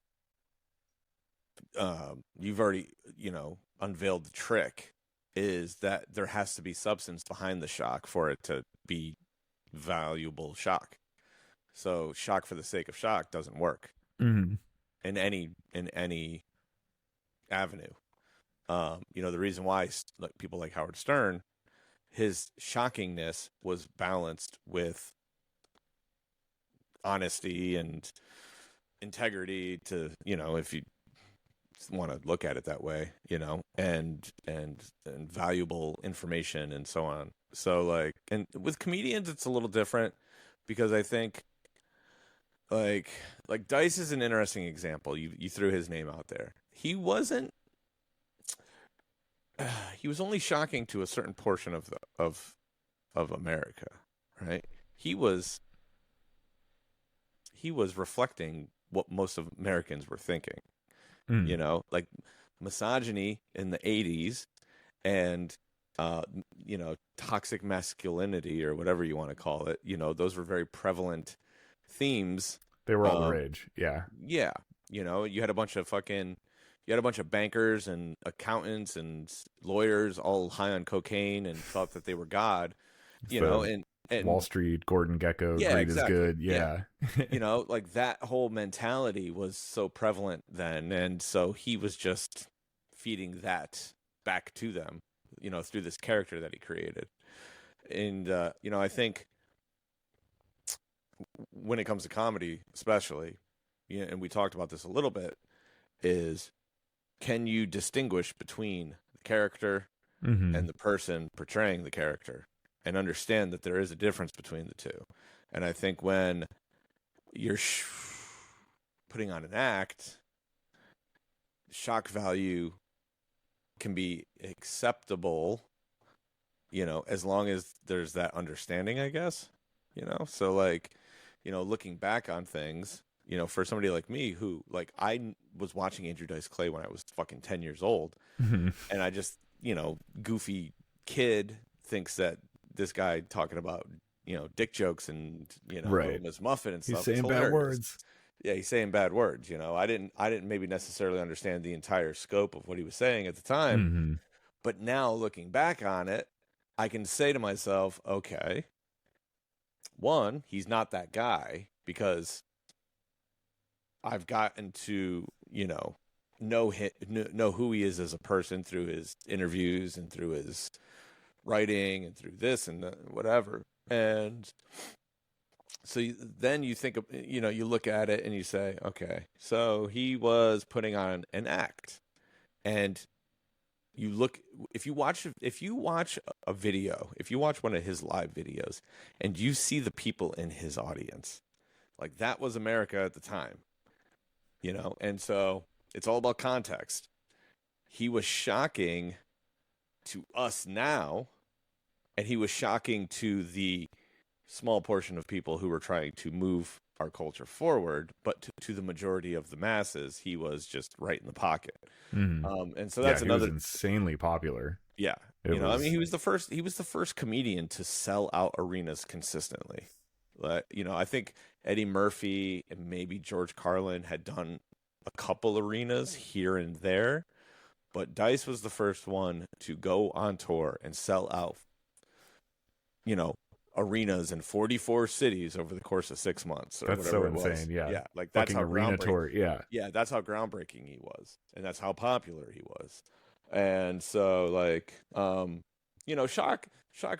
[SPEAKER 1] you know, unveiled the trick is that there has to be substance behind the shock for it to be valuable shock. So shock for the sake of shock doesn't work in any avenue. You know, the reason why like people like Howard Stern, his shockingness was balanced with honesty and integrity to, you know, if you want to look at it that way, you know, and valuable information and so on. So like, and with comedians, it's a little different because I think like Dice is an interesting example. You threw his name out there. He was only shocking to a certain portion of America, right? He was reflecting what most of Americans were thinking. You know, like misogyny in the 80s and, you know, toxic masculinity or whatever you want to call it. You know, those were very prevalent themes.
[SPEAKER 2] They were all the rage. Yeah.
[SPEAKER 1] Yeah. You know, you had a bunch of bankers and accountants and lawyers all high on cocaine and thought that they were God, you know, and
[SPEAKER 2] Wall Street, Gordon Gekko, greed is good. Yeah.
[SPEAKER 1] You know, like that whole mentality was so prevalent then. And so he was just feeding that back to them, you know, through this character that he created. And, you know, I think when it comes to comedy, especially, you know, and we talked about this a little bit, is can you distinguish between the character and the person portraying the character? And understand that there is a difference between the two. And I think when you're putting on an act, shock value can be acceptable, you know, as long as there's that understanding, I guess, you know? So like, you know, looking back on things, you know, for somebody like me who, like, I was watching Andrew Dice Clay when I was fucking 10 years old. And I just, you know, goofy kid thinks that this guy talking about, you know, dick jokes and, you know, Miss Muffin and stuff.
[SPEAKER 2] He's saying bad words.
[SPEAKER 1] Yeah, he's saying bad words. You know, I didn't maybe necessarily understand the entire scope of what he was saying at the time. But now looking back on it, I can say to myself, okay, one, he's not that guy because I've gotten to, you know who he is as a person through his interviews and through his writing and through this and whatever. And so then you think of, you know, you look at it and you say, okay, so he was putting on an act. And you look, if you watch a video, if you watch one of his live videos and you see the people in his audience, like that was America at the time, you know? And so it's all about context. He was shocking to us now, and he was shocking to the small portion of people who were trying to move our culture forward, but to the majority of the masses, he was just right in the pocket. And so that's
[SPEAKER 2] he
[SPEAKER 1] another
[SPEAKER 2] was insanely popular.
[SPEAKER 1] Yeah,
[SPEAKER 2] It
[SPEAKER 1] I
[SPEAKER 2] was
[SPEAKER 1] mean, he was the first comedian to sell out arenas consistently. I think Eddie Murphy and maybe George Carlin had done a couple arenas here and there, but Dice was the first one to go on tour and sell out, arenas in 44 cities over the course of 6 months or
[SPEAKER 2] that's
[SPEAKER 1] whatever
[SPEAKER 2] so
[SPEAKER 1] it was.
[SPEAKER 2] insane. Yeah.
[SPEAKER 1] Yeah, like that's
[SPEAKER 2] Fucking
[SPEAKER 1] how
[SPEAKER 2] arena tour. Yeah.
[SPEAKER 1] Yeah, that's how groundbreaking he was, and that's how popular he was. And so, like, shock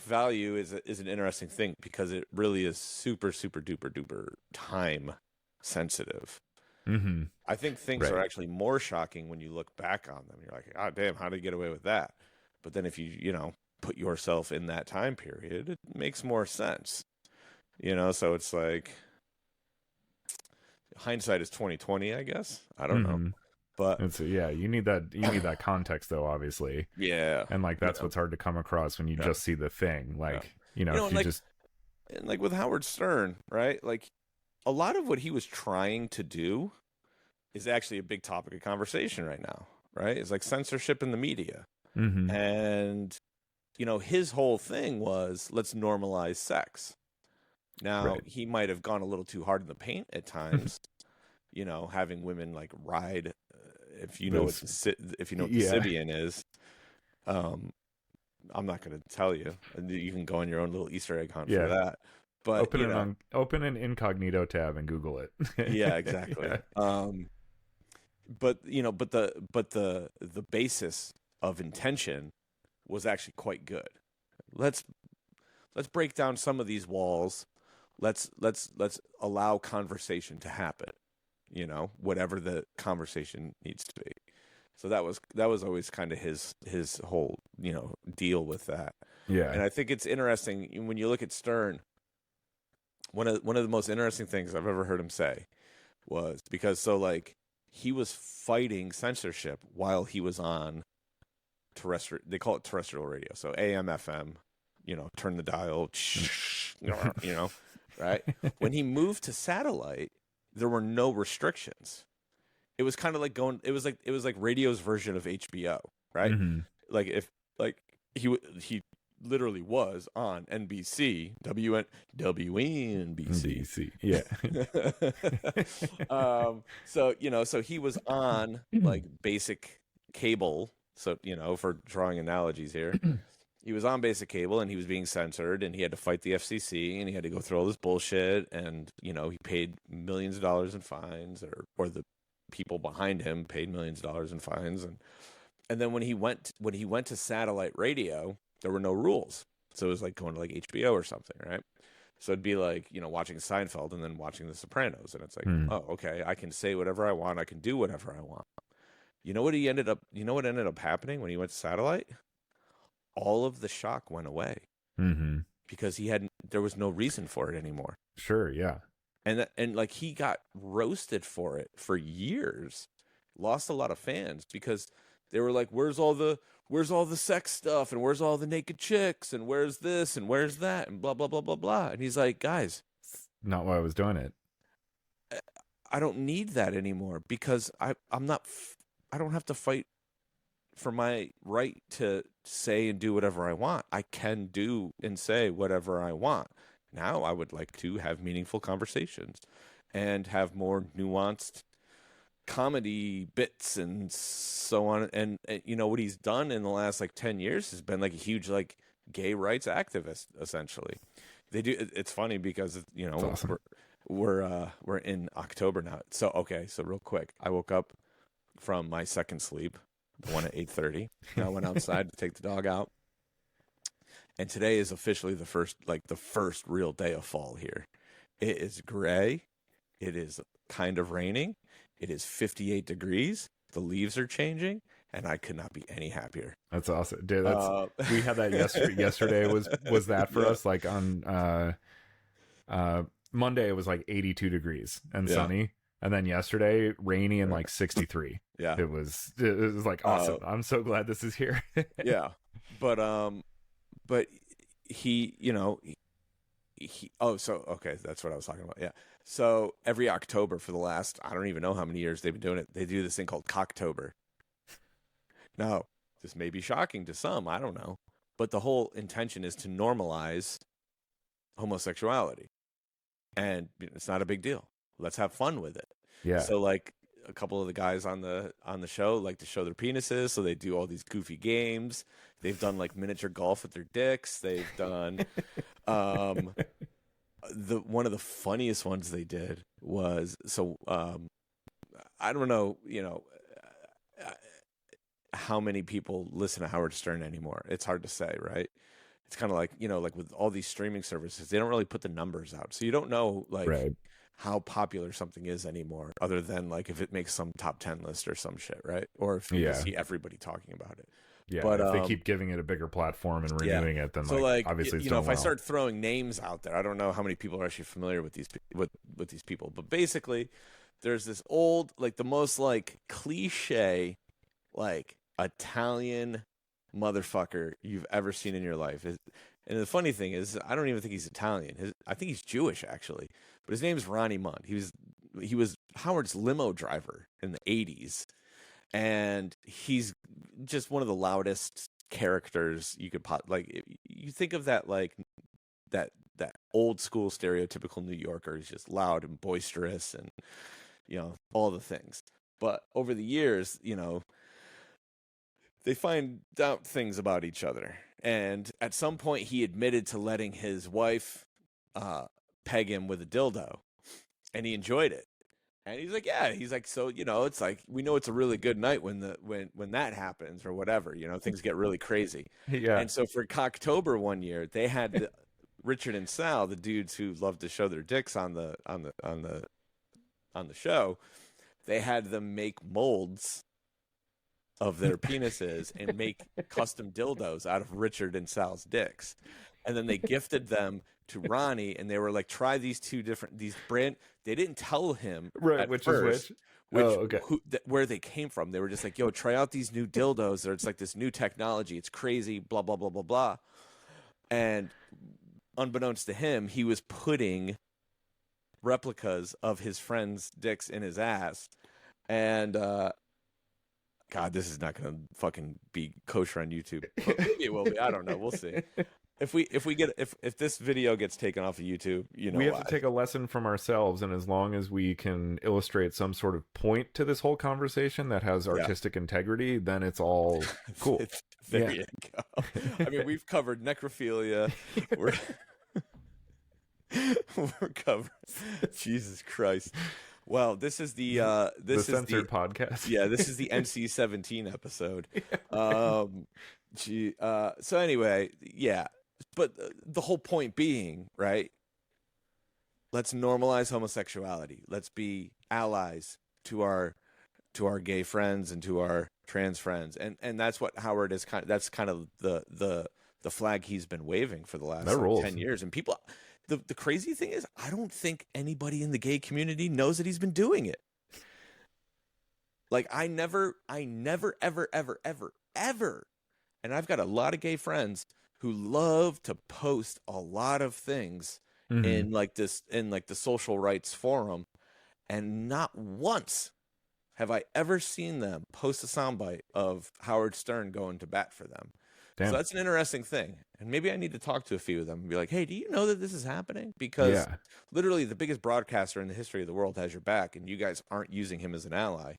[SPEAKER 1] value is an interesting thing because it really is super super duper duper time sensitive.
[SPEAKER 2] Mm-hmm.
[SPEAKER 1] I think things
[SPEAKER 2] Right.
[SPEAKER 1] are actually more shocking when you look back on them. You're like, oh damn, how did he get away with that? But then if you put yourself in that time period, it makes more sense. So it's like hindsight is 2020, I guess. I don't know. But
[SPEAKER 2] you need that context though, obviously.
[SPEAKER 1] yeah.
[SPEAKER 2] And like that's what's hard to come across when you just see the thing. Like, if you just
[SPEAKER 1] and like with Howard Stern, right? Like a lot of what he was trying to do is actually a big topic of conversation right now, right? It's like censorship in the media.
[SPEAKER 2] Mm-hmm.
[SPEAKER 1] And his whole thing was let's normalize sex. Now, he might have gone a little too hard in the paint at times, having women like ride if you know what the Sibian is. I'm not going to tell you. You can go on your own little Easter egg hunt for that. But
[SPEAKER 2] open an incognito tab and Google it.
[SPEAKER 1] Yeah, exactly. Yeah. But the basis of intention was actually quite good. Let's break down some of these walls. Let's allow conversation to happen. Whatever the conversation needs to be. So that was always kind of his whole deal with that.
[SPEAKER 2] Yeah.
[SPEAKER 1] And I think it's interesting when you look at Stern. One of the most interesting things I've ever heard him say was because he was fighting censorship while he was on terrestrial. They call it terrestrial radio, so AM, FM. Turn the dial. Right. When he moved to satellite, there were no restrictions. It was kind of like going. It was like radio's version of HBO, right?
[SPEAKER 2] Mm-hmm.
[SPEAKER 1] Like if he literally was on NBC, WNBC.
[SPEAKER 2] Yeah.
[SPEAKER 1] So he was on like basic cable. So, for drawing analogies here, he was on basic cable and he was being censored and he had to fight the FCC and he had to go through all this bullshit. And, he paid millions of dollars in fines or the people behind him paid millions of dollars in fines. And then when he went to satellite radio, there were no rules. So it was like going to like HBO or something, right? So it'd be like, watching Seinfeld and then watching The Sopranos. And it's like, oh, okay, I can say whatever I want. I can do whatever I want. You know what ended up happening when he went to satellite? All of the shock went away.
[SPEAKER 2] Mm-hmm.
[SPEAKER 1] Because there was no reason for it anymore.
[SPEAKER 2] Sure, yeah.
[SPEAKER 1] And like he got roasted for it for years. Lost a lot of fans because they were like, where's all the sex stuff and where's all the naked chicks and where's this and where's that and blah blah blah blah blah. And he's like, guys,
[SPEAKER 2] not why I was doing it.
[SPEAKER 1] I don't need that anymore because I don't have to fight for my right to say and do whatever I want. I can do and say whatever I want. Now I would like to have meaningful conversations and have more nuanced comedy bits and so on. And what he's done in the last 10 years has been like a huge gay rights activist essentially. They do. It's funny because
[SPEAKER 2] awesome.
[SPEAKER 1] we're in October now. So real quick, I woke up from my second sleep, the one at 8:30. I went outside to take the dog out. And today is officially the first real day of fall here. It is gray. It is kind of raining. It is 58 degrees. The leaves are changing, and I could not be any happier.
[SPEAKER 2] That's awesome, dude. We had that yesterday. Yesterday was that for us? Like on Monday, it was 82 degrees and sunny, and then yesterday, rainy and 63.
[SPEAKER 1] Yeah,
[SPEAKER 2] it was awesome. I'm so glad this is here.
[SPEAKER 1] Yeah, but he, that's what I was talking about. Yeah. So every October for the last, I don't even know how many years they've been doing it. They do this thing called Cocktober. Now, this may be shocking to some. I don't know. but the whole intention is to normalize homosexuality, and it's not a big deal. Let's have fun with it.
[SPEAKER 2] Yeah.
[SPEAKER 1] So like a couple of the guys on the show like to show their penises, so they do all these goofy games. They've done like miniature golf with their dicks. They've done one of the funniest ones they did was I don't know, how many people listen to Howard Stern anymore. It's hard to say, right? It's kind of like, like with all these streaming services, they don't really put the numbers out. So you don't know like how popular something is anymore, other than like if it makes some top 10 list or some shit, right? Or if you see everybody talking about it.
[SPEAKER 2] Yeah,
[SPEAKER 1] but
[SPEAKER 2] if they keep giving it a bigger platform and renewing it, then like obviously it's
[SPEAKER 1] if I start throwing names out there, I don't know how many people are actually familiar with these with these people. But basically, there's this old, like the most like cliche, like Italian motherfucker you've ever seen in your life. And the funny thing is, I don't even think he's Italian. I think he's Jewish actually, but his name's Ronnie Mund. He was Howard's limo driver in the 80s. And he's just one of the loudest characters you could like. You think of that like that old school stereotypical New Yorker. He's just loud and boisterous, and all the things. But over the years, they find out things about each other. And at some point, he admitted to letting his wife peg him with a dildo, and he enjoyed it. And he's like, yeah. He's like, so it's like we know it's a really good night when that happens or whatever. Things get really crazy.
[SPEAKER 2] Yeah.
[SPEAKER 1] And so for Cocktober one year, they had Richard and Sal, the dudes who love to show their dicks on the show. They had them make molds of their penises and make custom dildos out of Richard and Sal's dicks. And then they gifted them to Ronnie, and they were like, try these brand. They didn't tell him
[SPEAKER 2] which
[SPEAKER 1] first,
[SPEAKER 2] is which. Oh, okay.
[SPEAKER 1] Where they came from. They were just like, yo, try out these new dildos. It's like this new technology. It's crazy, blah, blah, blah, blah, blah. And unbeknownst to him, he was putting replicas of his friends' dicks in his ass. And, God, this is not going to fucking be kosher on YouTube. But maybe it will be. I don't know. We'll see. If this video gets taken off of YouTube,
[SPEAKER 2] we have to take a lesson from ourselves, and as long as we can illustrate some sort of point to this whole conversation that has artistic integrity, then it's all cool.
[SPEAKER 1] There you go. I mean, we've covered necrophilia. We're covered. Jesus Christ. Well, this is the
[SPEAKER 2] censored podcast.
[SPEAKER 1] Yeah, this is the NC-17 episode. So anyway, yeah. But the whole point being, right? Let's normalize homosexuality. Let's be allies to our gay friends and to our trans friends, and that's what Howard is that's kind of the flag he's been waving for the last 10 years. And people, the crazy thing is, I don't think anybody in the gay community knows that he's been doing it. Like I never, ever, and I've got a lot of gay friends who love to post a lot of things in like the social rights forum, and not once have I ever seen them post a soundbite of Howard Stern going to bat for them. Damn. So that's an interesting thing, and maybe I need to talk to a few of them and be like, hey, do you know that this is happening? Because literally the biggest broadcaster in the history of the world has your back, and you guys aren't using him as an ally.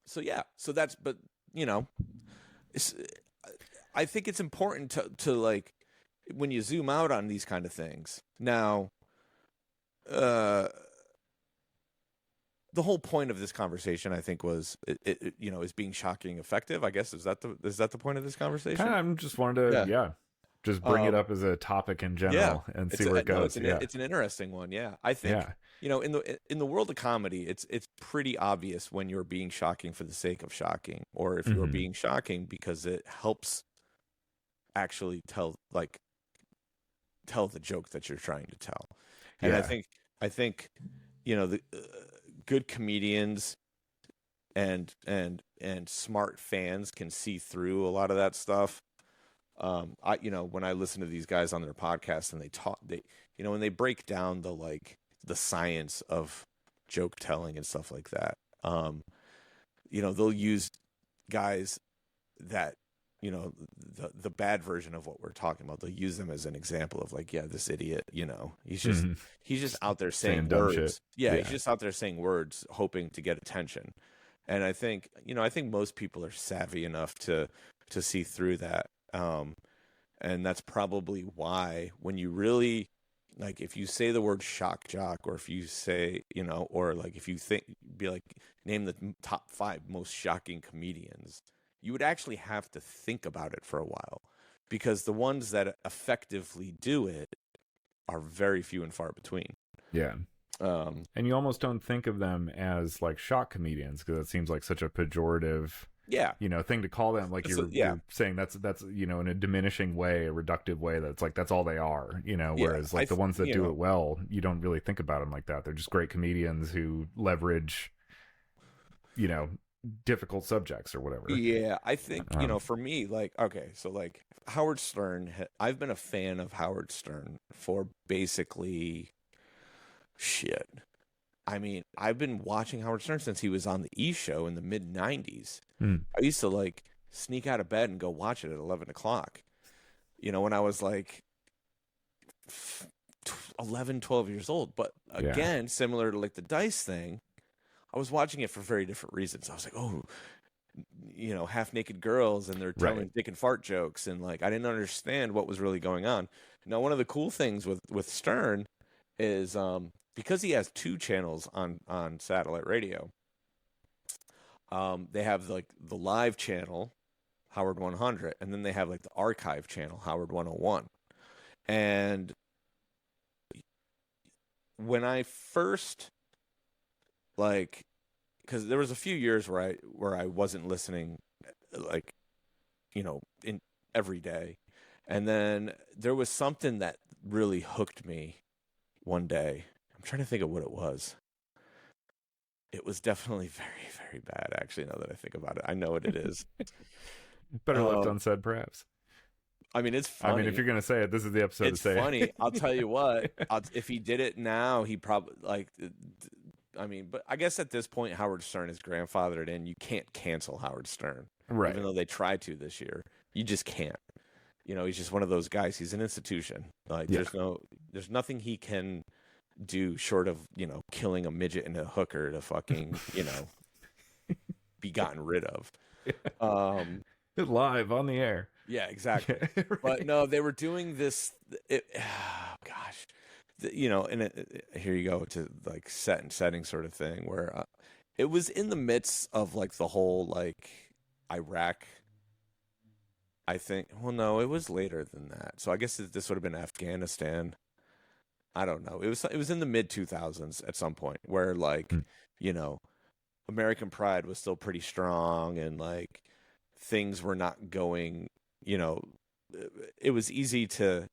[SPEAKER 1] So yeah, so that's, but I think it's important to like, when you zoom out on these kind of things. Now, the whole point of this conversation, I think, was is being shocking effective. I guess is that the point of this conversation?
[SPEAKER 2] I'm just wanted to just bring it up as a topic in general and see where it goes.
[SPEAKER 1] It's an interesting one. Yeah, I think in the world of comedy, it's pretty obvious when you're being shocking for the sake of shocking, or if you're being shocking because it helps actually tell the joke that you're trying to tell. And I think the good comedians and smart fans can see through a lot of that stuff. When I listen to these guys on their podcast and when they break down the science of joke telling and stuff like that, they'll use guys that you know, the bad version of what we're talking about. They'll use them as an example of like, yeah, this idiot, you know, he's just out there saying
[SPEAKER 2] dumb
[SPEAKER 1] words.
[SPEAKER 2] shit.
[SPEAKER 1] Yeah, he's just out there saying words, hoping to get attention. And I think, you know, I think most people are savvy enough to see through that. And that's probably why when you really, like, if you say the word shock jock, or if you say, you know, or like if you be like, name the top 5 most shocking comedians, you would actually have to think about it for a while, because the ones that effectively do it are very few and far between.
[SPEAKER 2] Yeah. And you almost don't think of them as like shock comedians, because it seems like such a pejorative, you know, thing to call them. Like you're saying that's, you know, in a diminishing way, a reductive way, that's like, that's all they are, you know, whereas like the ones that do it well, you don't really think about them like that. They're just great comedians who leverage, you know, difficult subjects or whatever.
[SPEAKER 1] Yeah, I think, you know, for me, like, okay, so like Howard Stern, I've been a fan of Howard Stern for basically shit. I mean, I've been watching Howard Stern since he was on the E! Show in the mid 90s. I used to like sneak out of bed and go watch it at 11 o'clock. You know, when I was like 11, 12 years old. But again, similar to like the Dice thing, I was watching it for very different reasons. I was like, oh, you know, half naked girls and they're telling dick and fart jokes. And like, I didn't understand what was really going on. Now, one of the cool things with Stern is because he has 2 channels on satellite radio. They have like the live channel, Howard 100, and then they have like the archive channel, Howard 101. And when I first, like, because there was a few years where I wasn't listening, like, you know, in every day, and then there was something that really hooked me one day. I'm trying to think of what it was. It was definitely very, very bad, actually, now that I think about it. I know what it is.
[SPEAKER 2] Better left unsaid, perhaps.
[SPEAKER 1] I mean, it's funny.
[SPEAKER 2] I mean, if you're going to say it, this is the episode to say it.
[SPEAKER 1] It's funny. I'll tell you what. If he did it now, he probably, like, I mean, but I guess at this point, Howard Stern is grandfathered in. You can't cancel Howard Stern.
[SPEAKER 2] Right.
[SPEAKER 1] Even though they tried to this year. You just can't. You know, he's just one of those guys. He's an institution. Like, there's nothing he can do short of, you know, killing a midget and a hooker to fucking, you know, be gotten rid of.
[SPEAKER 2] Live on the air.
[SPEAKER 1] Yeah, exactly. Right. But no, they were doing this. Gosh, you know, and here you go to like setting sort of thing where it was in the midst of like the whole like Iraq. I think. Well, no, it was later than that. So I guess this would have been Afghanistan. I don't know. It was in the mid 2000s at some point where like, you know, American pride was still pretty strong and like things were not going, you know, it was easy to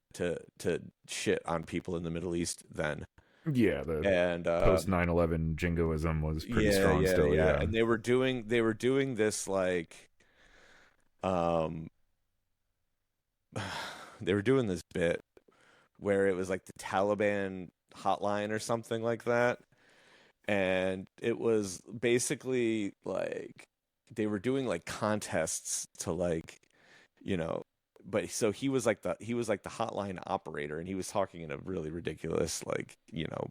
[SPEAKER 1] shit on people in the Middle East then.
[SPEAKER 2] Yeah, and post 9/11 jingoism was pretty strong still. Yeah,
[SPEAKER 1] and they were doing this like, they were doing this bit where it was like the Taliban hotline or something like that. And it was basically like they were doing like contests to like, you know, but so he was like the hotline operator, and he was talking in a really ridiculous, like, you know,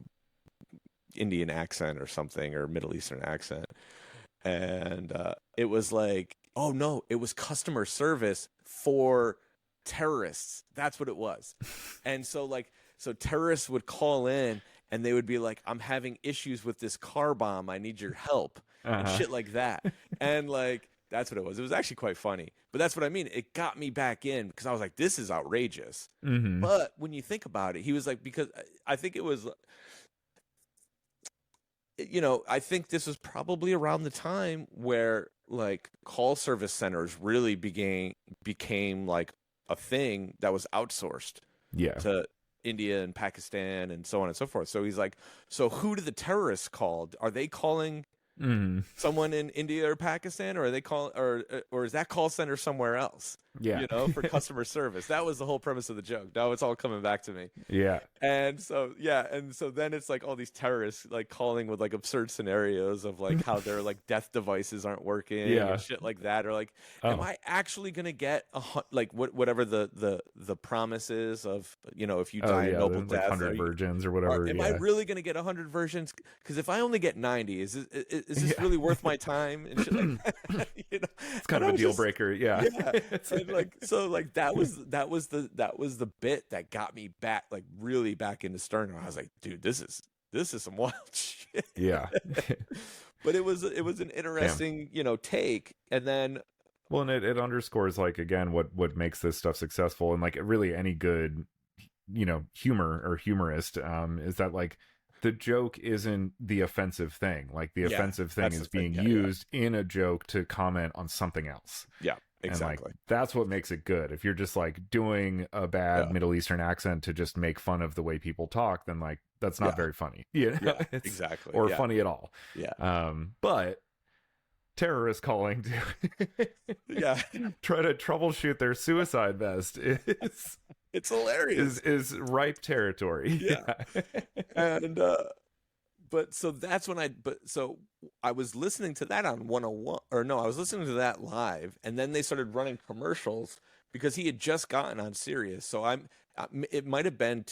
[SPEAKER 1] Indian accent or something, or Middle Eastern accent. And it was like, oh no, it was customer service for terrorists. That's what it was. And so like, so terrorists would call in and they would be like, I'm having issues with this car bomb. I need your help. And shit like that. And like, that's what it was. It was actually quite funny. But that's what I mean. It got me back in because I was like, this is outrageous. But when you think about it, he was like, because I think it was, you know, I think this was probably around the time where like call service centers really became like a thing that was outsourced to India and Pakistan and so on and so forth. So he's like, so who do the terrorists call? Are they calling someone in India or Pakistan, or are they call or is that call center somewhere else?
[SPEAKER 2] Yeah.
[SPEAKER 1] You know, for customer service. That was the whole premise of the joke. Now it's all coming back to me.
[SPEAKER 2] Yeah.
[SPEAKER 1] And so then it's like all these terrorists like calling with like absurd scenarios of like how their like death devices aren't working and shit like that, or like, am I actually gonna get like whatever the promise is of, you know, if you die a noble
[SPEAKER 2] like
[SPEAKER 1] death,
[SPEAKER 2] 100 virgins or whatever.
[SPEAKER 1] Am I really gonna get 100 versions? Because if I only get 90, is this really worth my time and shit like that? You know,
[SPEAKER 2] it's kind of a deal breaker. Yeah.
[SPEAKER 1] And like, so like that was the bit that got me back, like really back into Stern. I was like, dude, this is some wild shit.
[SPEAKER 2] Yeah.
[SPEAKER 1] But it was an interesting, you know, take. And then,
[SPEAKER 2] well, and it underscores, like, again, what makes this stuff successful, and like really any good, you know, humor or humorist, is that like the joke isn't the offensive thing. Like the offensive thing is being used in a joke to comment on something else.
[SPEAKER 1] Yeah. Exactly.
[SPEAKER 2] And like, that's what makes it good. If you're just like doing a bad Middle Eastern accent to just make fun of the way people talk, then like that's not very funny. You know?
[SPEAKER 1] Exactly.
[SPEAKER 2] Or funny at all.
[SPEAKER 1] Yeah.
[SPEAKER 2] But terrorists calling to try to troubleshoot their suicide vest is
[SPEAKER 1] it's hilarious.
[SPEAKER 2] Is ripe territory.
[SPEAKER 1] Yeah. And but so that's when I was listening to that on 101, or no, I was listening to that live, and then they started running commercials because he had just gotten on Sirius. So it must have been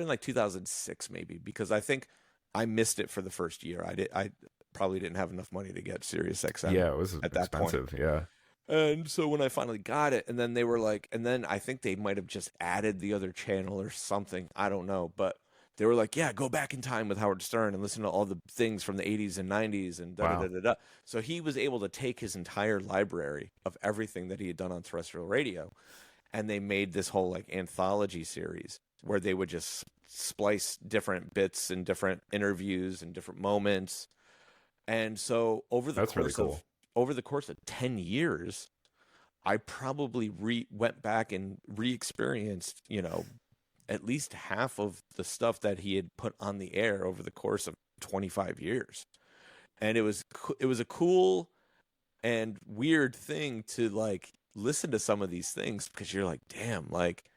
[SPEAKER 1] like 2006 maybe, because I think I missed it for the first year. I probably didn't have enough money to get Sirius XM.
[SPEAKER 2] Yeah, it was at expensive. That point. Yeah.
[SPEAKER 1] And so when I finally got it, and then they were like, and then I think they might have just added the other channel or something. I don't know, but they were like, yeah, go back in time with Howard Stern and listen to all the things from the 80s and 90s and da-da-da-da-da. So he was able to take his entire library of everything that he had done on terrestrial radio, and they made this whole like anthology series where they would just splice different bits and different interviews and different moments. And so over the course of 10 years, I probably went back and re-experienced, you know, at least half of the stuff that he had put on the air over the course of 25 years. And it was a cool and weird thing to like listen to some of these things, because you're like, damn, like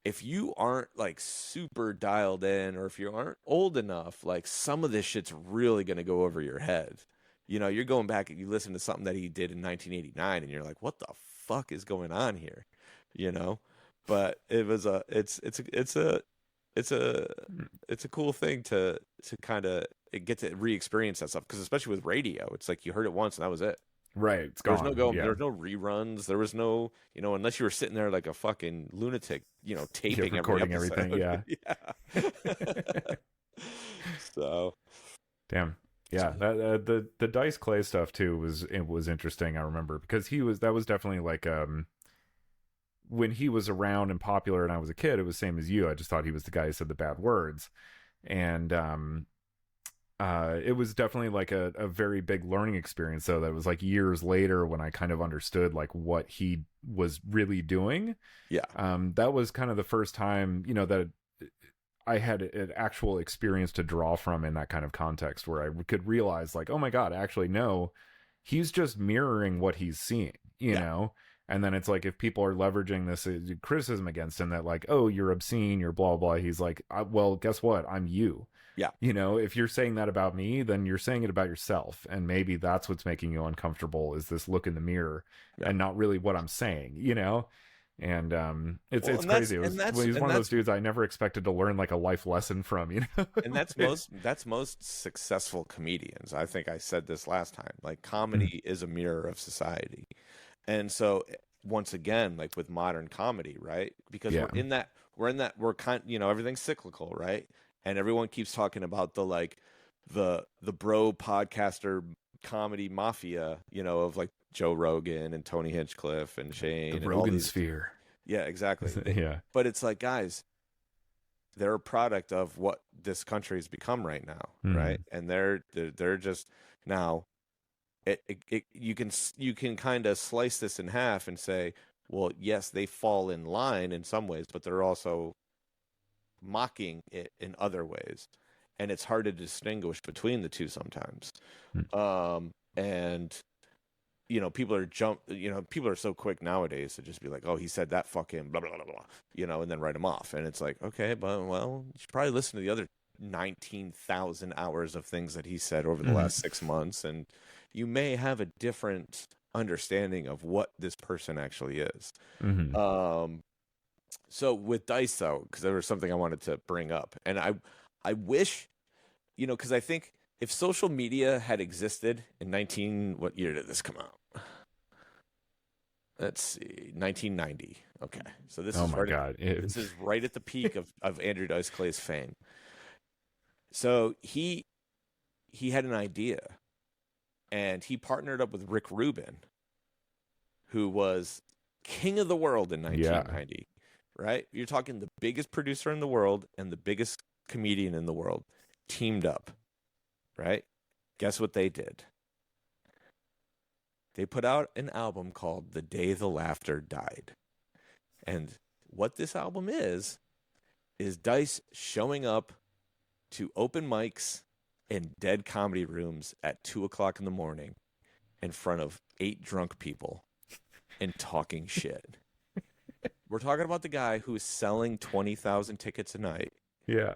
[SPEAKER 1] if you aren't like super dialed in, or if you aren't old enough, like some of this shit's really going to go over your head. You know, you're going back and you listen to something that he did in 1989 and you're like, what the fuck is going on here? You know? But it was it's a cool thing to kind of get to re-experience that stuff, because especially with radio, it's like you heard it once and that was it.
[SPEAKER 2] Right, it's gone.
[SPEAKER 1] There was no reruns. There was no, you know, unless you were sitting there like a fucking lunatic, you know, taping
[SPEAKER 2] recording
[SPEAKER 1] every episode.
[SPEAKER 2] Everything. Yeah.
[SPEAKER 1] So,
[SPEAKER 2] damn. Yeah, the Dice Clay stuff too was interesting. I remember, because that was definitely like when he was around and popular and I was a kid, it was same as you. I just thought he was the guy who said the bad words. And it was definitely like a very big learning experience, though, that was like years later when I kind of understood like what he was really doing.
[SPEAKER 1] Yeah.
[SPEAKER 2] That was kind of the first time, you know, that I had an actual experience to draw from in that kind of context, where I could realize like, oh my God, actually, no, he's just mirroring what he's seeing, you know? And then it's like, if people are leveraging this criticism against him, that like, oh, you're obscene, you're blah, blah. He's like, well, guess what? I'm you.
[SPEAKER 1] Yeah.
[SPEAKER 2] You know, if you're saying that about me, then you're saying it about yourself. And maybe that's what's making you uncomfortable, is this look in the mirror and not really what I'm saying, you know? And it's crazy. He's one of those dudes I never expected to learn like a life lesson from, you know?
[SPEAKER 1] And that's most successful comedians. I think I said this last time. Like, comedy is a mirror of society. And so once again, like with modern comedy, right? Because we're kind, you know, everything's cyclical, right? And everyone keeps talking about the bro podcaster comedy mafia, you know, of like Joe Rogan and Tony Hinchcliffe and Shane.
[SPEAKER 2] The Rogan sphere.
[SPEAKER 1] Yeah, exactly.
[SPEAKER 2] Yeah.
[SPEAKER 1] But it's like, guys, they're a product of what this country has become right now, right? And they're just now. You can kind of slice this in half and say, well, yes, they fall in line in some ways, but they're also mocking it in other ways. and it's hard to distinguish between the two sometimes. And people are so quick nowadays to just be like, oh, he said that fucking blah blah blah blah, and then write him off. And it's like, okay, but well, you should probably listen to the other 19,000 hours of things that he said over the last 6 months, and you may have a different understanding of what this person actually is. So with Dice, though, because there was something I wanted to bring up, and I wish, because I think if social media had existed in what year did this come out? Let's see, 1990. Okay, so this is this is right at the peak of Andrew Dice Clay's fame. So he had an idea, and he partnered up with Rick Rubin, who was king of the world in 1990. Right? You're talking the biggest producer in the world and the biggest comedian in the world teamed up. Right? Guess what they did? They put out an album called The Day the Laughter Died. And what this album is Dice showing up to open mics in dead comedy rooms at 2:00 in the morning in front of 8 drunk people and talking shit. We're talking about the guy who is selling 20,000 tickets a night.
[SPEAKER 2] Yeah.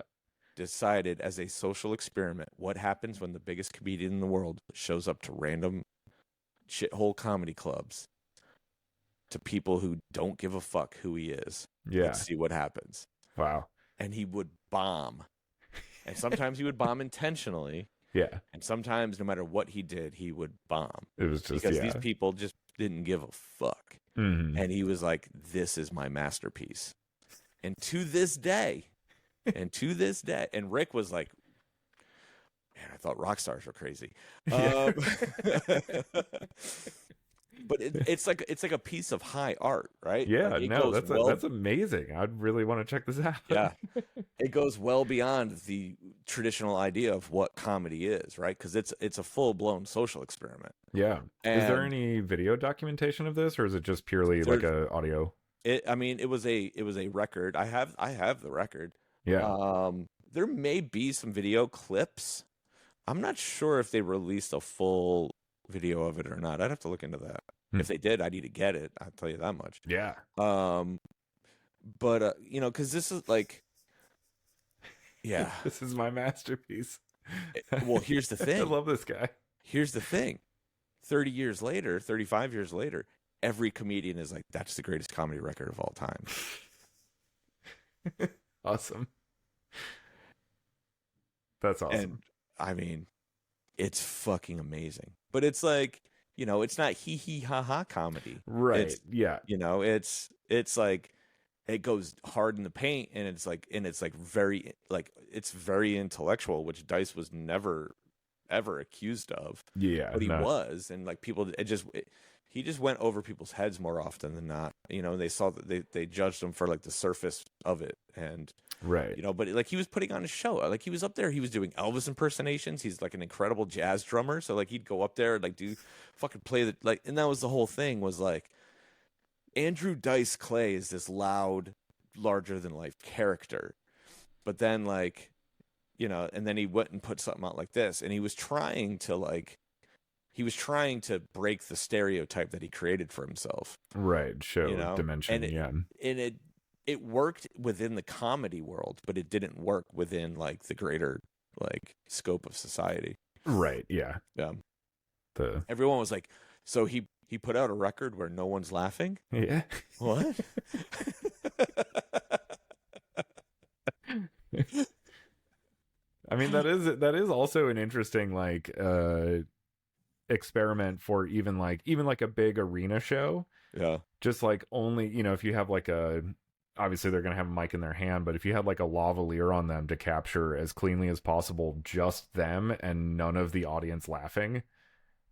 [SPEAKER 1] Decided as a social experiment, what happens when the biggest comedian in the world shows up to random shithole comedy clubs to people who don't give a fuck who he is.
[SPEAKER 2] Yeah.
[SPEAKER 1] And see what happens.
[SPEAKER 2] Wow.
[SPEAKER 1] And he would bomb. And sometimes he would bomb intentionally.
[SPEAKER 2] Yeah.
[SPEAKER 1] And sometimes, no matter what he did, he would bomb.
[SPEAKER 2] It was just
[SPEAKER 1] because these people just didn't give a fuck. And he was like, this is my masterpiece. And to this day, and Rick was like, man, I thought rock stars were crazy. But it's like a piece of high art, right?
[SPEAKER 2] Yeah, like that's amazing. I'd really want to check this out.
[SPEAKER 1] Yeah, it goes well beyond the traditional idea of what comedy is, right? Because it's a full blown social experiment.
[SPEAKER 2] Yeah.
[SPEAKER 1] And
[SPEAKER 2] is there any video documentation of this, or is it just purely like a audio?
[SPEAKER 1] It was a record. I have the record.
[SPEAKER 2] Yeah.
[SPEAKER 1] There may be some video clips. I'm not sure if they released a full video of it or not. I'd have to look into that. If they did, I need to get it. I'll tell you that much.
[SPEAKER 2] Yeah.
[SPEAKER 1] But because this is like, yeah,
[SPEAKER 2] this is my masterpiece.
[SPEAKER 1] Well, here's the thing.
[SPEAKER 2] I love this guy.
[SPEAKER 1] Here's the thing. 30 years later, 35 years later, every comedian is like, that's the greatest comedy record of all time.
[SPEAKER 2] Awesome. That's awesome.
[SPEAKER 1] And I mean, it's fucking amazing. But it's like, it's not hee hee ha ha comedy.
[SPEAKER 2] Right.
[SPEAKER 1] It's like it goes hard in the paint, and it's very intellectual, which Dice was never ever accused of.
[SPEAKER 2] Yeah.
[SPEAKER 1] But he was, and like people he just went over people's heads more often than not. They saw that they judged him for like the surface of it, and
[SPEAKER 2] right.
[SPEAKER 1] But like he was putting on a show. Like he was up there, he was doing Elvis impersonations. He's like an incredible jazz drummer, so like he'd go up there and like play and that was the whole thing, was like Andrew Dice Clay is this loud, larger than life character, but then and then he went and put something out like this, and he was trying to break the stereotype that he created for himself.
[SPEAKER 2] Right. Show dimension.
[SPEAKER 1] And it worked within the comedy world, but it didn't work within like the greater like scope of society.
[SPEAKER 2] Right. Yeah.
[SPEAKER 1] Yeah. Everyone was like, so he put out a record where no one's laughing?
[SPEAKER 2] Yeah.
[SPEAKER 1] What?
[SPEAKER 2] I mean, that is also an interesting like experiment for even like a big arena show.
[SPEAKER 1] Yeah.
[SPEAKER 2] Just like only, if you have like obviously they're going to have a mic in their hand, but if you had like a lavalier on them to capture as cleanly as possible just them and none of the audience laughing,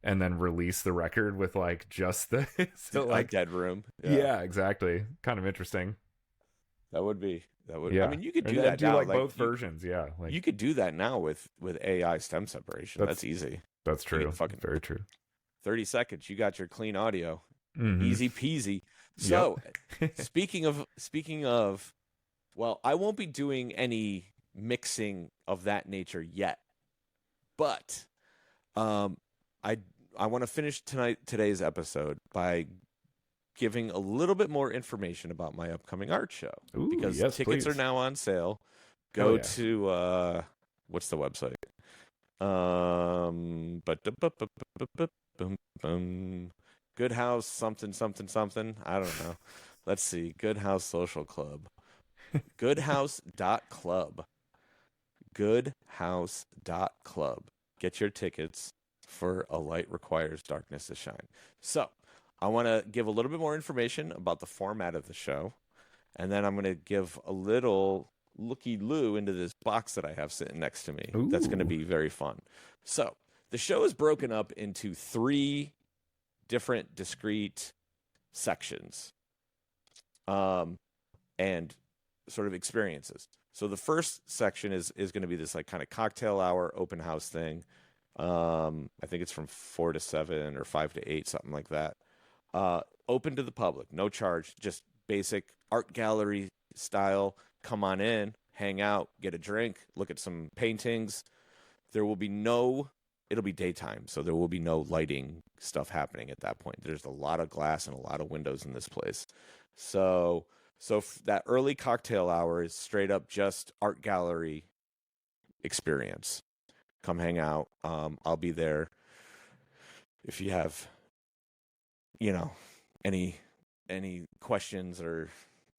[SPEAKER 2] and then release the record with like just the
[SPEAKER 1] like dead room.
[SPEAKER 2] Yeah, exactly. Kind of interesting.
[SPEAKER 1] That would.
[SPEAKER 2] Yeah.
[SPEAKER 1] I mean, you could do that now.
[SPEAKER 2] Like both versions. Yeah. Like,
[SPEAKER 1] you could do that now with AI stem separation. That's easy.
[SPEAKER 2] That's true. Very true.
[SPEAKER 1] 30 seconds. You got your clean audio.
[SPEAKER 2] Mm-hmm.
[SPEAKER 1] Easy peasy. So speaking of, well, I won't be doing any mixing of that nature yet. But I want to finish today's episode by giving a little bit more information about my upcoming art show.
[SPEAKER 2] Ooh,
[SPEAKER 1] because
[SPEAKER 2] yes,
[SPEAKER 1] tickets
[SPEAKER 2] please.
[SPEAKER 1] are now on sale. Go to what's the website? Good House something. I don't know. Let's see. Good House Social Club. Goodhouse.club. Goodhouse.club. Get your tickets for A Light Requires Darkness to Shine. So, I want to give a little bit more information about the format of the show, and then I'm going to give a little looky-loo into this box that I have sitting next to me.
[SPEAKER 2] Ooh.
[SPEAKER 1] That's going to be very fun. So, the show is broken up into 3 different discrete sections and sort of experiences. So the first section is going to be this like kind of cocktail hour open house thing. I think it's from 4 to 7 or 5 to 8, something like that. Open to the public, no charge, just basic art gallery style. Come on in, hang out, get a drink, look at some paintings. It'll be daytime, so there will be no lighting stuff happening at that point. There's a lot of glass and a lot of windows in this place. So that early cocktail hour is straight up just art gallery experience. Come hang out. I'll be there. If you have, any questions or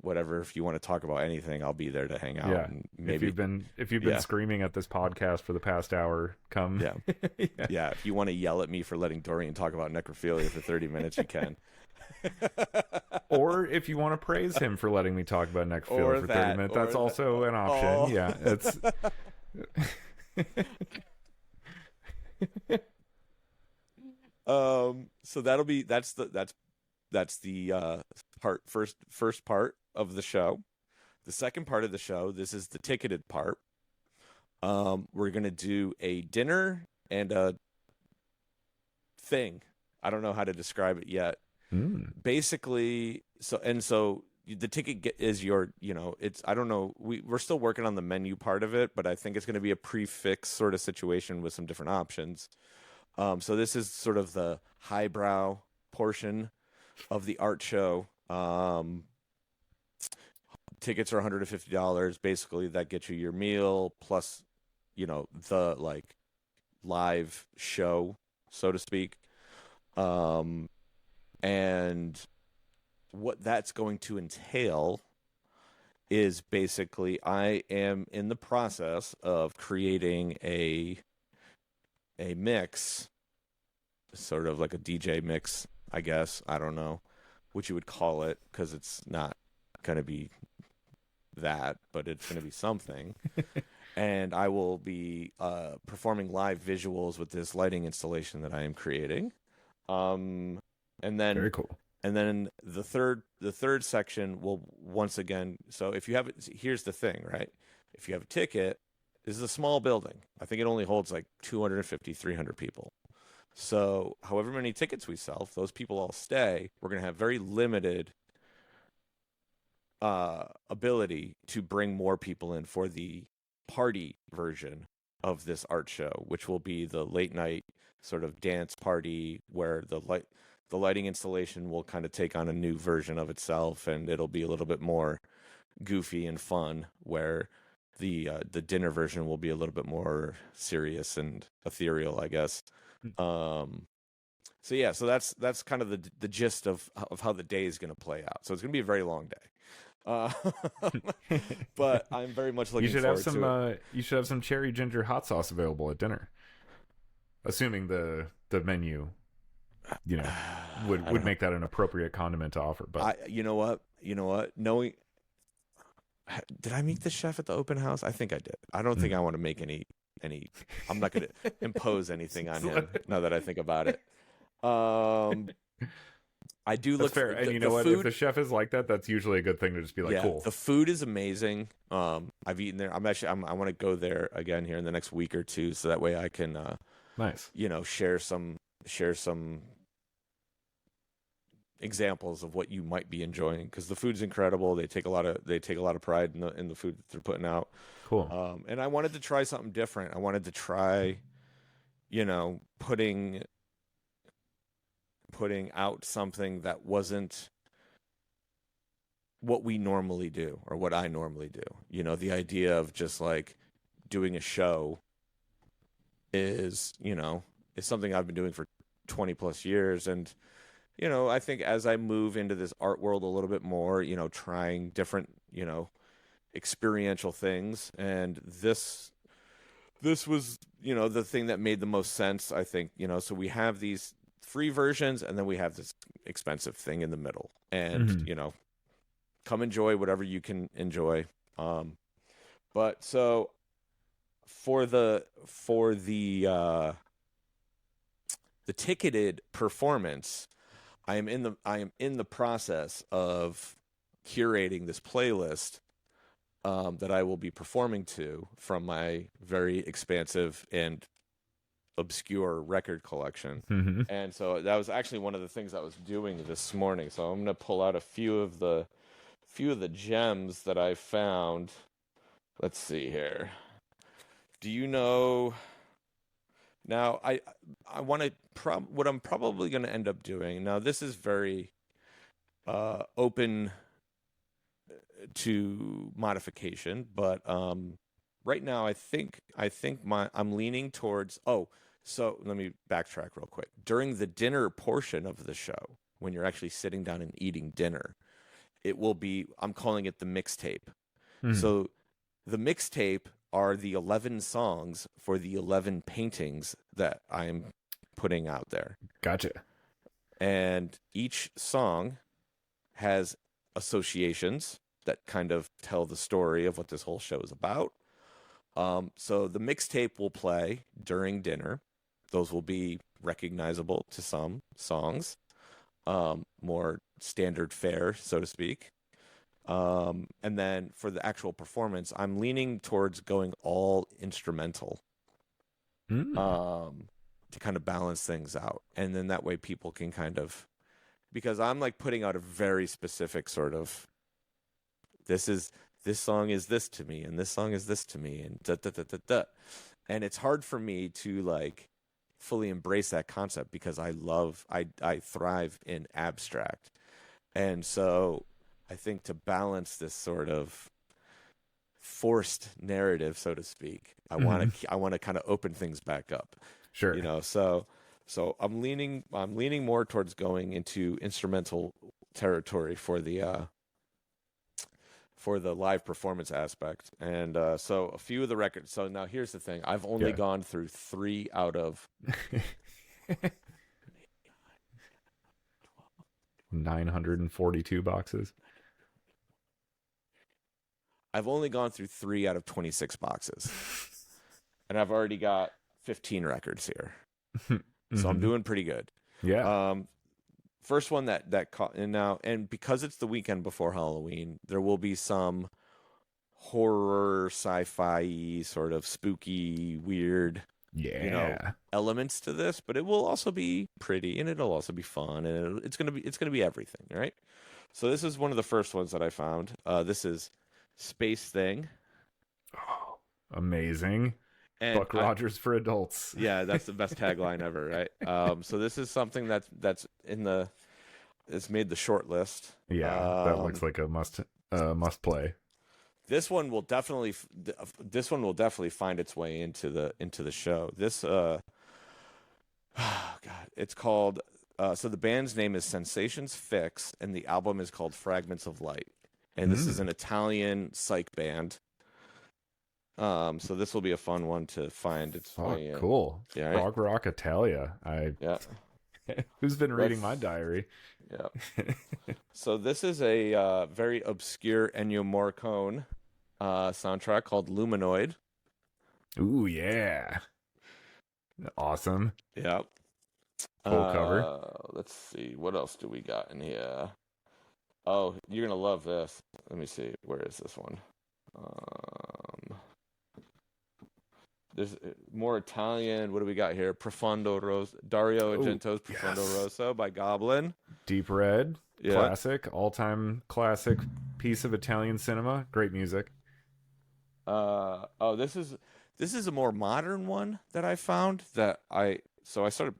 [SPEAKER 1] whatever, if you want to talk about anything, I'll be there to hang out.
[SPEAKER 2] Yeah.
[SPEAKER 1] And maybe
[SPEAKER 2] if you've been screaming at this podcast for the past hour, come.
[SPEAKER 1] Yeah. Yeah. If you want to yell at me for letting Dorian talk about necrophilia for 30 minutes, you can.
[SPEAKER 2] Or if you want to praise him for letting me talk about necrophilia for 30 minutes, that's also an option.
[SPEAKER 1] Oh.
[SPEAKER 2] Yeah. It's
[SPEAKER 1] so that's the first part of the show. The second part of the show, this is the ticketed part. We're gonna do a dinner and a thing. I don't know how to describe it yet. Basically, so the ticket is I don't know. We're still working on the menu part of it, but I think it's going to be a prefix sort of situation with some different options. So this is sort of the highbrow portion of the art show. Tickets are $150. Basically, that gets you your meal plus, the like live show, so to speak. And what that's going to entail is basically I am in the process of creating a mix, sort of like a DJ mix, I guess. I don't know what you would call it because it's not going to be that, but it's going to be something. And I will be performing live visuals with this lighting installation that I am creating. And then
[SPEAKER 2] very cool.
[SPEAKER 1] And then the third section will once again. So if you have it, here's the thing, right? If you have a ticket, this is a small building. I think it only holds like 250, 300 people. So however many tickets we sell, if those people all stay, we're going to have very limited ability to bring more people in for the party version of this art show, which will be the late night sort of dance party where the lighting installation will kind of take on a new version of itself, and it'll be a little bit more goofy and fun, where the dinner version will be a little bit more serious and ethereal, I guess. So that's kind of the gist of how the day is going to play out. So it's going to be a very long day. But I'm very much looking forward to it.
[SPEAKER 2] You should have some cherry ginger hot sauce available at dinner, assuming the menu would make that an appropriate condiment to offer. But
[SPEAKER 1] you know what knowing, did I meet the chef at the open house? I think I did. I don't think I want to make any I'm not going to impose anything on him now that I think about it. I do look
[SPEAKER 2] fair. And you know what? Food, if the chef is like that, that's usually a good thing to just be like, cool.
[SPEAKER 1] The food is amazing. I've eaten there. I want to go there again here in the next week or two, so that way I can,
[SPEAKER 2] nice.
[SPEAKER 1] Share some examples of what you might be enjoying, because the food's incredible. They take a lot of pride in the food that they're putting out.
[SPEAKER 2] Cool.
[SPEAKER 1] And I wanted to try something different. I wanted to try, putting out something that wasn't what we normally do or what I normally do. The idea of just like doing a show is something I've been doing for 20 plus years. And, I think as I move into this art world a little bit more, trying different, experiential things. And this was, the thing that made the most sense, I think, so we have these free versions and then we have this expensive thing in the middle. And, come enjoy whatever you can enjoy. But so for the ticketed performance, I am in the process of curating this playlist that I will be performing to from my very expansive and obscure record collection.
[SPEAKER 2] Mm-hmm.
[SPEAKER 1] And so that was actually one of the things I was doing this morning. So I'm going to pull out a few of the gems that I found. Let's see here. Do you know? Now, I want to what I'm probably going to end up doing. Now, this is very open to modification, but right now I think I'm leaning towards. Oh, so let me backtrack real quick. During the dinner portion of the show, when you're actually sitting down and eating dinner, it will be. I'm calling it the mixtape.
[SPEAKER 2] Mm-hmm.
[SPEAKER 1] So the mixtape are the 11 songs for the 11 paintings that I'm putting out there.
[SPEAKER 2] Gotcha.
[SPEAKER 1] And each song has associations that kind of tell the story of what this whole show is about. So the mixtape will play during dinner. Those will be recognizable to some songs, more standard fare, so to speak. And then for the actual performance, I'm leaning towards going all instrumental, to kind of balance things out. And then that way people can kind of, because I'm like putting out a very specific sort of, this song is this to me, and this song is this to me, and da da da da da. And it's hard for me to like fully embrace that concept because I thrive in abstract. And so I think to balance this sort of forced narrative, so to speak, I want to kind of open things back up.
[SPEAKER 2] Sure.
[SPEAKER 1] So I'm leaning more towards going into instrumental territory for the live performance aspect. And so a few of the records. So now here's the thing. I've only gone through 3 out of
[SPEAKER 2] 942 boxes.
[SPEAKER 1] I've only gone through 3 out of 26 boxes. And I've already got 15 records here. So I'm doing pretty good.
[SPEAKER 2] Yeah.
[SPEAKER 1] First one that caught, and because it's the weekend before Halloween, there will be some horror, sci-fi, sort of spooky, weird, elements to this, but it will also be pretty, and it'll also be fun, and it's gonna be everything, right? So this is one of the first ones that I found. This is Space Thing.
[SPEAKER 2] Oh, amazing.
[SPEAKER 1] And
[SPEAKER 2] Buck Rogers for adults.
[SPEAKER 1] Yeah, that's the best tagline ever, right? So this is something that's it's made the short list.
[SPEAKER 2] Yeah, that looks like a must play.
[SPEAKER 1] This one will definitely find its way into the show. This it's called so the band's name is Sensations Fix, and the album is called Fragments of Light. And this is an Italian psych band. So this will be a fun one to find its way in.
[SPEAKER 2] Cool.
[SPEAKER 1] Yeah, right?
[SPEAKER 2] Rock Italia. Who's been reading my diary?
[SPEAKER 1] Yeah. So this is a very obscure Ennio Morricone soundtrack called Luminoid.
[SPEAKER 2] Ooh, yeah. Awesome.
[SPEAKER 1] Yeah.
[SPEAKER 2] Full cover.
[SPEAKER 1] Let's see. What else do we got in here? Oh, you're going to love this. Let me see. Where is this one? There's more Italian. What do we got here? Profondo Rosso. Dario Argento's Profondo Rosso by Goblin.
[SPEAKER 2] Deep Red,
[SPEAKER 1] Yeah.
[SPEAKER 2] classic, all-time classic piece of Italian cinema. Great music.
[SPEAKER 1] Oh, this is a more modern one that I found that I started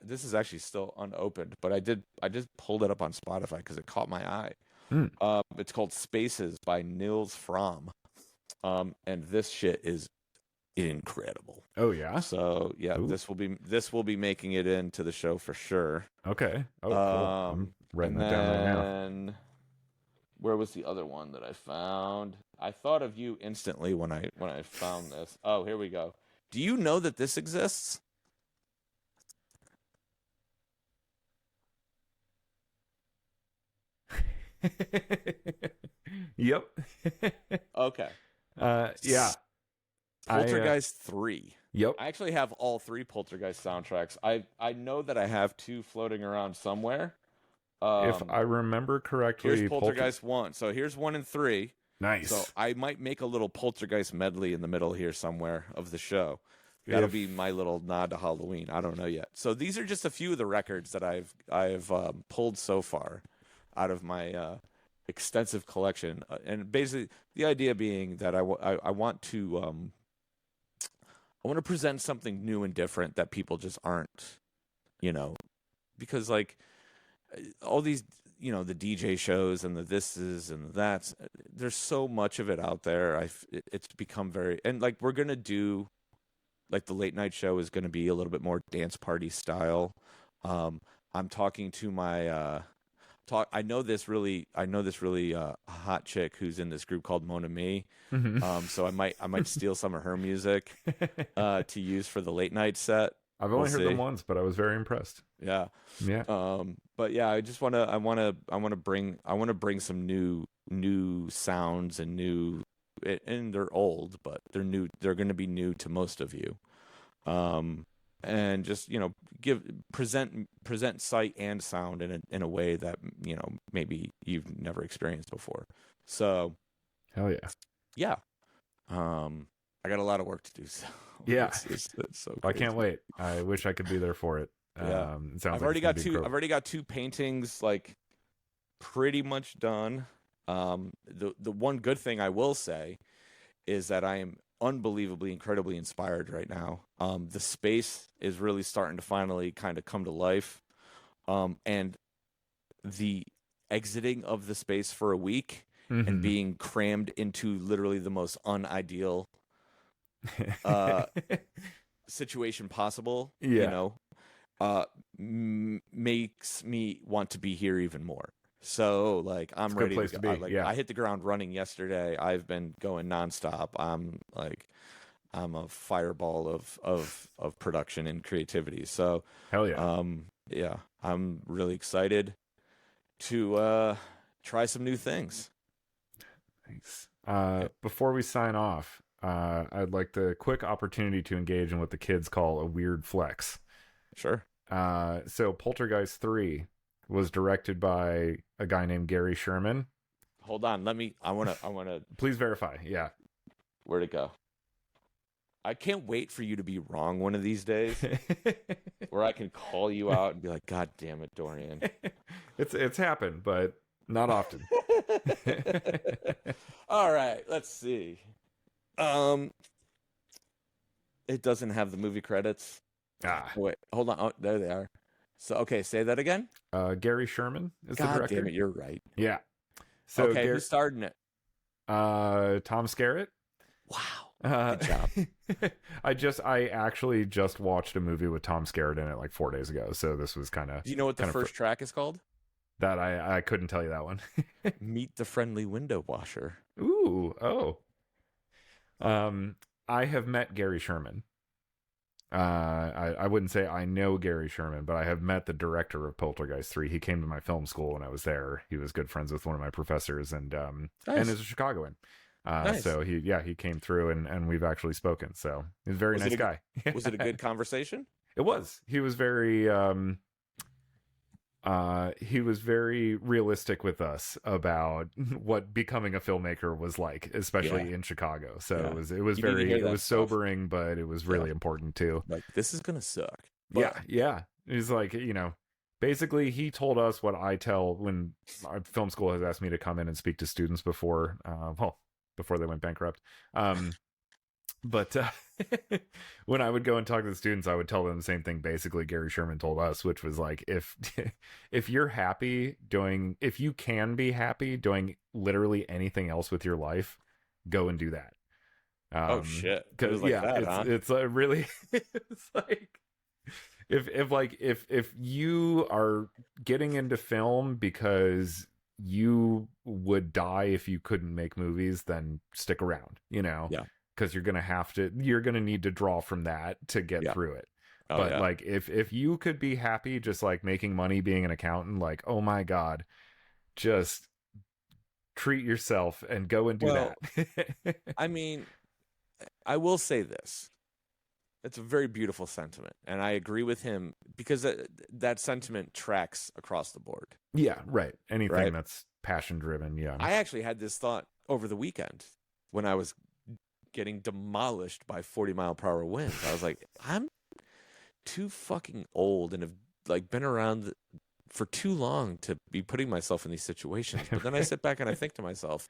[SPEAKER 1] this is actually still unopened, but I just pulled it up on Spotify because it caught my eye.
[SPEAKER 2] Mm.
[SPEAKER 1] It's called Spaces by Nils Fromm. And this shit is incredible.
[SPEAKER 2] Oh yeah.
[SPEAKER 1] So yeah,
[SPEAKER 2] Ooh.
[SPEAKER 1] this will be making it into the show for sure.
[SPEAKER 2] Okay. Oh, cool. I'm writing that down right now.
[SPEAKER 1] And where was the other one that I found? I thought of you instantly when I found this. Oh, here we go. Do you know that this exists?
[SPEAKER 2] Yep.
[SPEAKER 1] Okay.
[SPEAKER 2] Yeah.
[SPEAKER 1] Poltergeist 3.
[SPEAKER 2] Yep.
[SPEAKER 1] I actually have all 3 Poltergeist soundtracks. I know that I have 2 floating around somewhere.
[SPEAKER 2] If I remember correctly,
[SPEAKER 1] here's Poltergeist 1. So here's 1 and 3.
[SPEAKER 2] Nice.
[SPEAKER 1] So I might make a little Poltergeist medley in the middle here somewhere of the show. That'll be my little nod to Halloween. I don't know yet. So these are just a few of the records that I've pulled so far out of my extensive collection, and basically the idea being that I want to present something new and different that people just aren't, because like all these, the DJ shows and the thises and the that's, there's so much of it out there. It's become very, and like we're gonna do, like the late night show is gonna be a little bit more dance party style. I'm talking to my I know this really hot chick who's in this group called Mona Me.
[SPEAKER 2] Mm-hmm.
[SPEAKER 1] So I might steal some of her music to use for the late night set.
[SPEAKER 2] I've only heard them once, but I was very impressed.
[SPEAKER 1] Yeah. But yeah, I want to bring some new sounds and new, and they're old, but they're new. They're going to be new to most of you. And just present sight and sound in a way that maybe you've never experienced before. So
[SPEAKER 2] hell yeah.
[SPEAKER 1] I got a lot of work to do. So
[SPEAKER 2] yeah,
[SPEAKER 1] it's so crazy.
[SPEAKER 2] I can't wait. I wish I could be there for it.
[SPEAKER 1] Yeah.
[SPEAKER 2] It sounds
[SPEAKER 1] I've already got 2 paintings like pretty much done. The one good thing I will say is that I am unbelievably, incredibly inspired right now. The space is really starting to finally kind of come to life. And the exiting of the space for a week and being crammed into literally the most unideal situation possible, makes me want to be here even more. So like I'm ready to go. I hit the ground running yesterday. I've been going nonstop. I'm a fireball of production and creativity. So
[SPEAKER 2] hell yeah.
[SPEAKER 1] I'm really excited to try some new things.
[SPEAKER 2] Thanks. Before we sign off, I'd like the quick opportunity to engage in what the kids call a weird flex.
[SPEAKER 1] Sure.
[SPEAKER 2] So Poltergeist 3 was directed by a guy named Gary Sherman.
[SPEAKER 1] Hold on, I want to
[SPEAKER 2] please verify. Yeah.
[SPEAKER 1] Where'd it go? I can't wait for you to be wrong one of these days where I can call you out and be like, God damn it, Dorian.
[SPEAKER 2] It's happened, but not often.
[SPEAKER 1] All right, let's see. It doesn't have the movie credits. Wait, hold on. Oh, there they are. So, okay, say that again.
[SPEAKER 2] Gary Sherman is the
[SPEAKER 1] God
[SPEAKER 2] director.
[SPEAKER 1] damn it, you're right.
[SPEAKER 2] Yeah. So
[SPEAKER 1] okay, who starred in it?
[SPEAKER 2] Tom Skerritt.
[SPEAKER 1] Wow. Good job.
[SPEAKER 2] I actually just watched a movie with Tom Skerritt in it like 4 days ago. So this was kind of.
[SPEAKER 1] Do you know what the first track is called?
[SPEAKER 2] That I couldn't tell you that one.
[SPEAKER 1] Meet the Friendly Window Washer.
[SPEAKER 2] Ooh, oh. I have met Gary Sherman. I wouldn't say I know Gary Sherman, but I have met the director of Poltergeist 3. He came to my film school when I was there. He was good friends with one of my professors, and is a Chicagoan. Nice. So he came through and we've actually spoken. So he's a very nice guy.
[SPEAKER 1] Was it a good conversation?
[SPEAKER 2] It was. He was very realistic with us about what becoming a filmmaker was like, especially in Chicago. So it was sobering, but it was really important too.
[SPEAKER 1] Like, this is gonna suck.
[SPEAKER 2] But... Yeah. He's like, basically he told us what I tell when our film school has asked me to come in and speak to students before, before they went bankrupt. But when I would go and talk to the students, I would tell them the same thing basically Gary Sherman told us, which was like, if you're happy doing, if you can be happy doing literally anything else with your life, go and do that.
[SPEAKER 1] Oh shit!
[SPEAKER 2] Because
[SPEAKER 1] like that, huh?
[SPEAKER 2] It's really it's like if you are getting into film because you would die if you couldn't make movies, then stick around, you know.
[SPEAKER 1] Yeah.
[SPEAKER 2] Because you're gonna need to draw from that to get through it.
[SPEAKER 1] Oh,
[SPEAKER 2] but like if you could be happy just like making money being an accountant, like, oh my god, just treat yourself and go and do that.
[SPEAKER 1] I mean, I will say this. It's a very beautiful sentiment, and I agree with him because that sentiment tracks across the board.
[SPEAKER 2] Yeah, right. Anything that's passion driven, yeah.
[SPEAKER 1] I actually had this thought over the weekend when I was getting demolished by 40-mile-per-hour winds. I was like, I'm too fucking old and have like been around for too long to be putting myself in these situations. But then I sit back and I think to myself,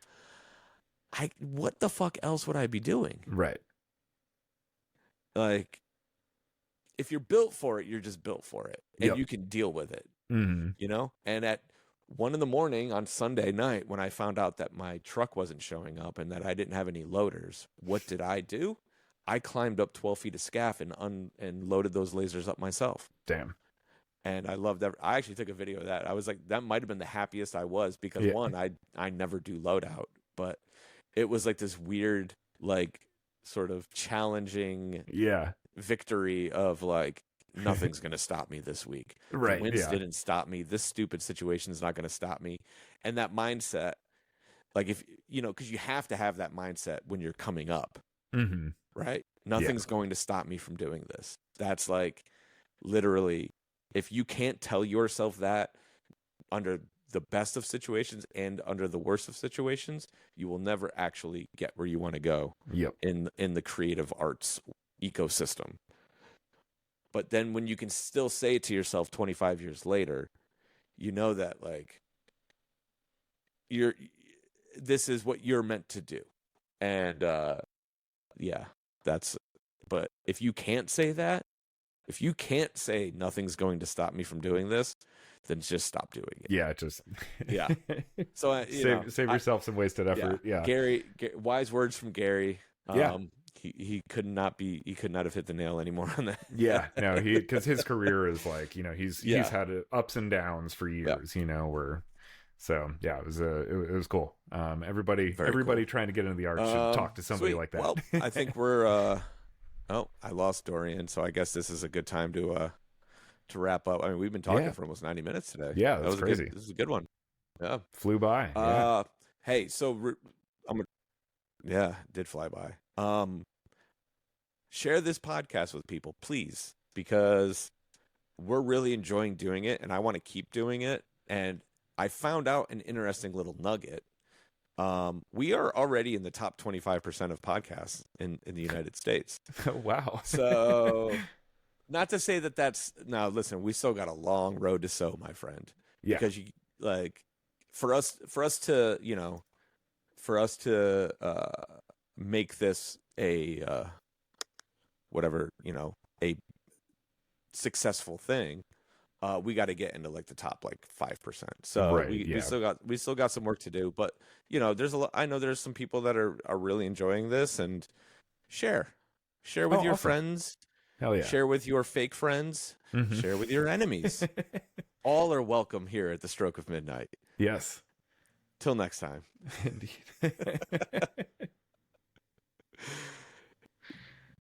[SPEAKER 1] what the fuck else would I be doing?
[SPEAKER 2] Right.
[SPEAKER 1] Like, if you're built for it, you're just built for it, and you can deal with it.
[SPEAKER 2] Mm-hmm.
[SPEAKER 1] You know. And at 1 a.m. on Sunday night, when I found out that my truck wasn't showing up and that I didn't have any loaders, what did I do? I climbed up 12 feet of scaff and loaded those lasers up myself.
[SPEAKER 2] Damn.
[SPEAKER 1] And I loved that. I actually took a video of that. I was like, that might have been the happiest I was because one, I never do loadout, but it was like this weird, like sort of challenging victory of like, nothing's going to stop me this week.
[SPEAKER 2] Right.
[SPEAKER 1] The winds didn't stop me. This stupid situation is not going to stop me. And that mindset, like if, you know, because you have to have that mindset when you're coming up, right? Nothing's going to stop me from doing this. That's like literally, if you can't tell yourself that under the best of situations and under the worst of situations, you will never actually get where you want to go in the creative arts ecosystem. But then when you can still say it to yourself 25 years later, you know that like this is what you're meant to do. And but if you can't say that, if you can't say nothing's going to stop me from doing this, then just stop doing it.
[SPEAKER 2] Yeah, just
[SPEAKER 1] So
[SPEAKER 2] save yourself some wasted effort. Yeah.
[SPEAKER 1] Gary, wise words from Gary. He could not have hit the nail anymore on that.
[SPEAKER 2] Yeah, no, because his career is like, you know, he's had ups and downs for years, you know, it was cool. Everybody cool. Trying to get into the arts should talk to somebody like that.
[SPEAKER 1] Well, I think we're I lost Dorian, so I guess this is a good time to wrap up. I mean, we've been talking for almost 90 minutes today.
[SPEAKER 2] Yeah, that was crazy.
[SPEAKER 1] This is a good one. Yeah,
[SPEAKER 2] flew by.
[SPEAKER 1] Hey, so did fly by. Share this podcast with people, please, because we're really enjoying doing it, and I want to keep doing it. And I found out an interesting little nugget. We are already in the top 25% of podcasts in the United States.
[SPEAKER 2] Wow.
[SPEAKER 1] So not to say that's now listen, we still got a long road to sow, my friend.
[SPEAKER 2] Yeah.
[SPEAKER 1] Because you like for us to, you know, make this a whatever, you know, a successful thing, we got to get into like the top like 5%. So we still got some work to do, but you know, I know there's some people that are really enjoying this, and share with your friends.
[SPEAKER 2] Hell yeah.
[SPEAKER 1] Share with your fake friends, share with your enemies. All are welcome here at the Stroke of Midnight.
[SPEAKER 2] Yes.
[SPEAKER 1] Till next time.
[SPEAKER 2] Indeed.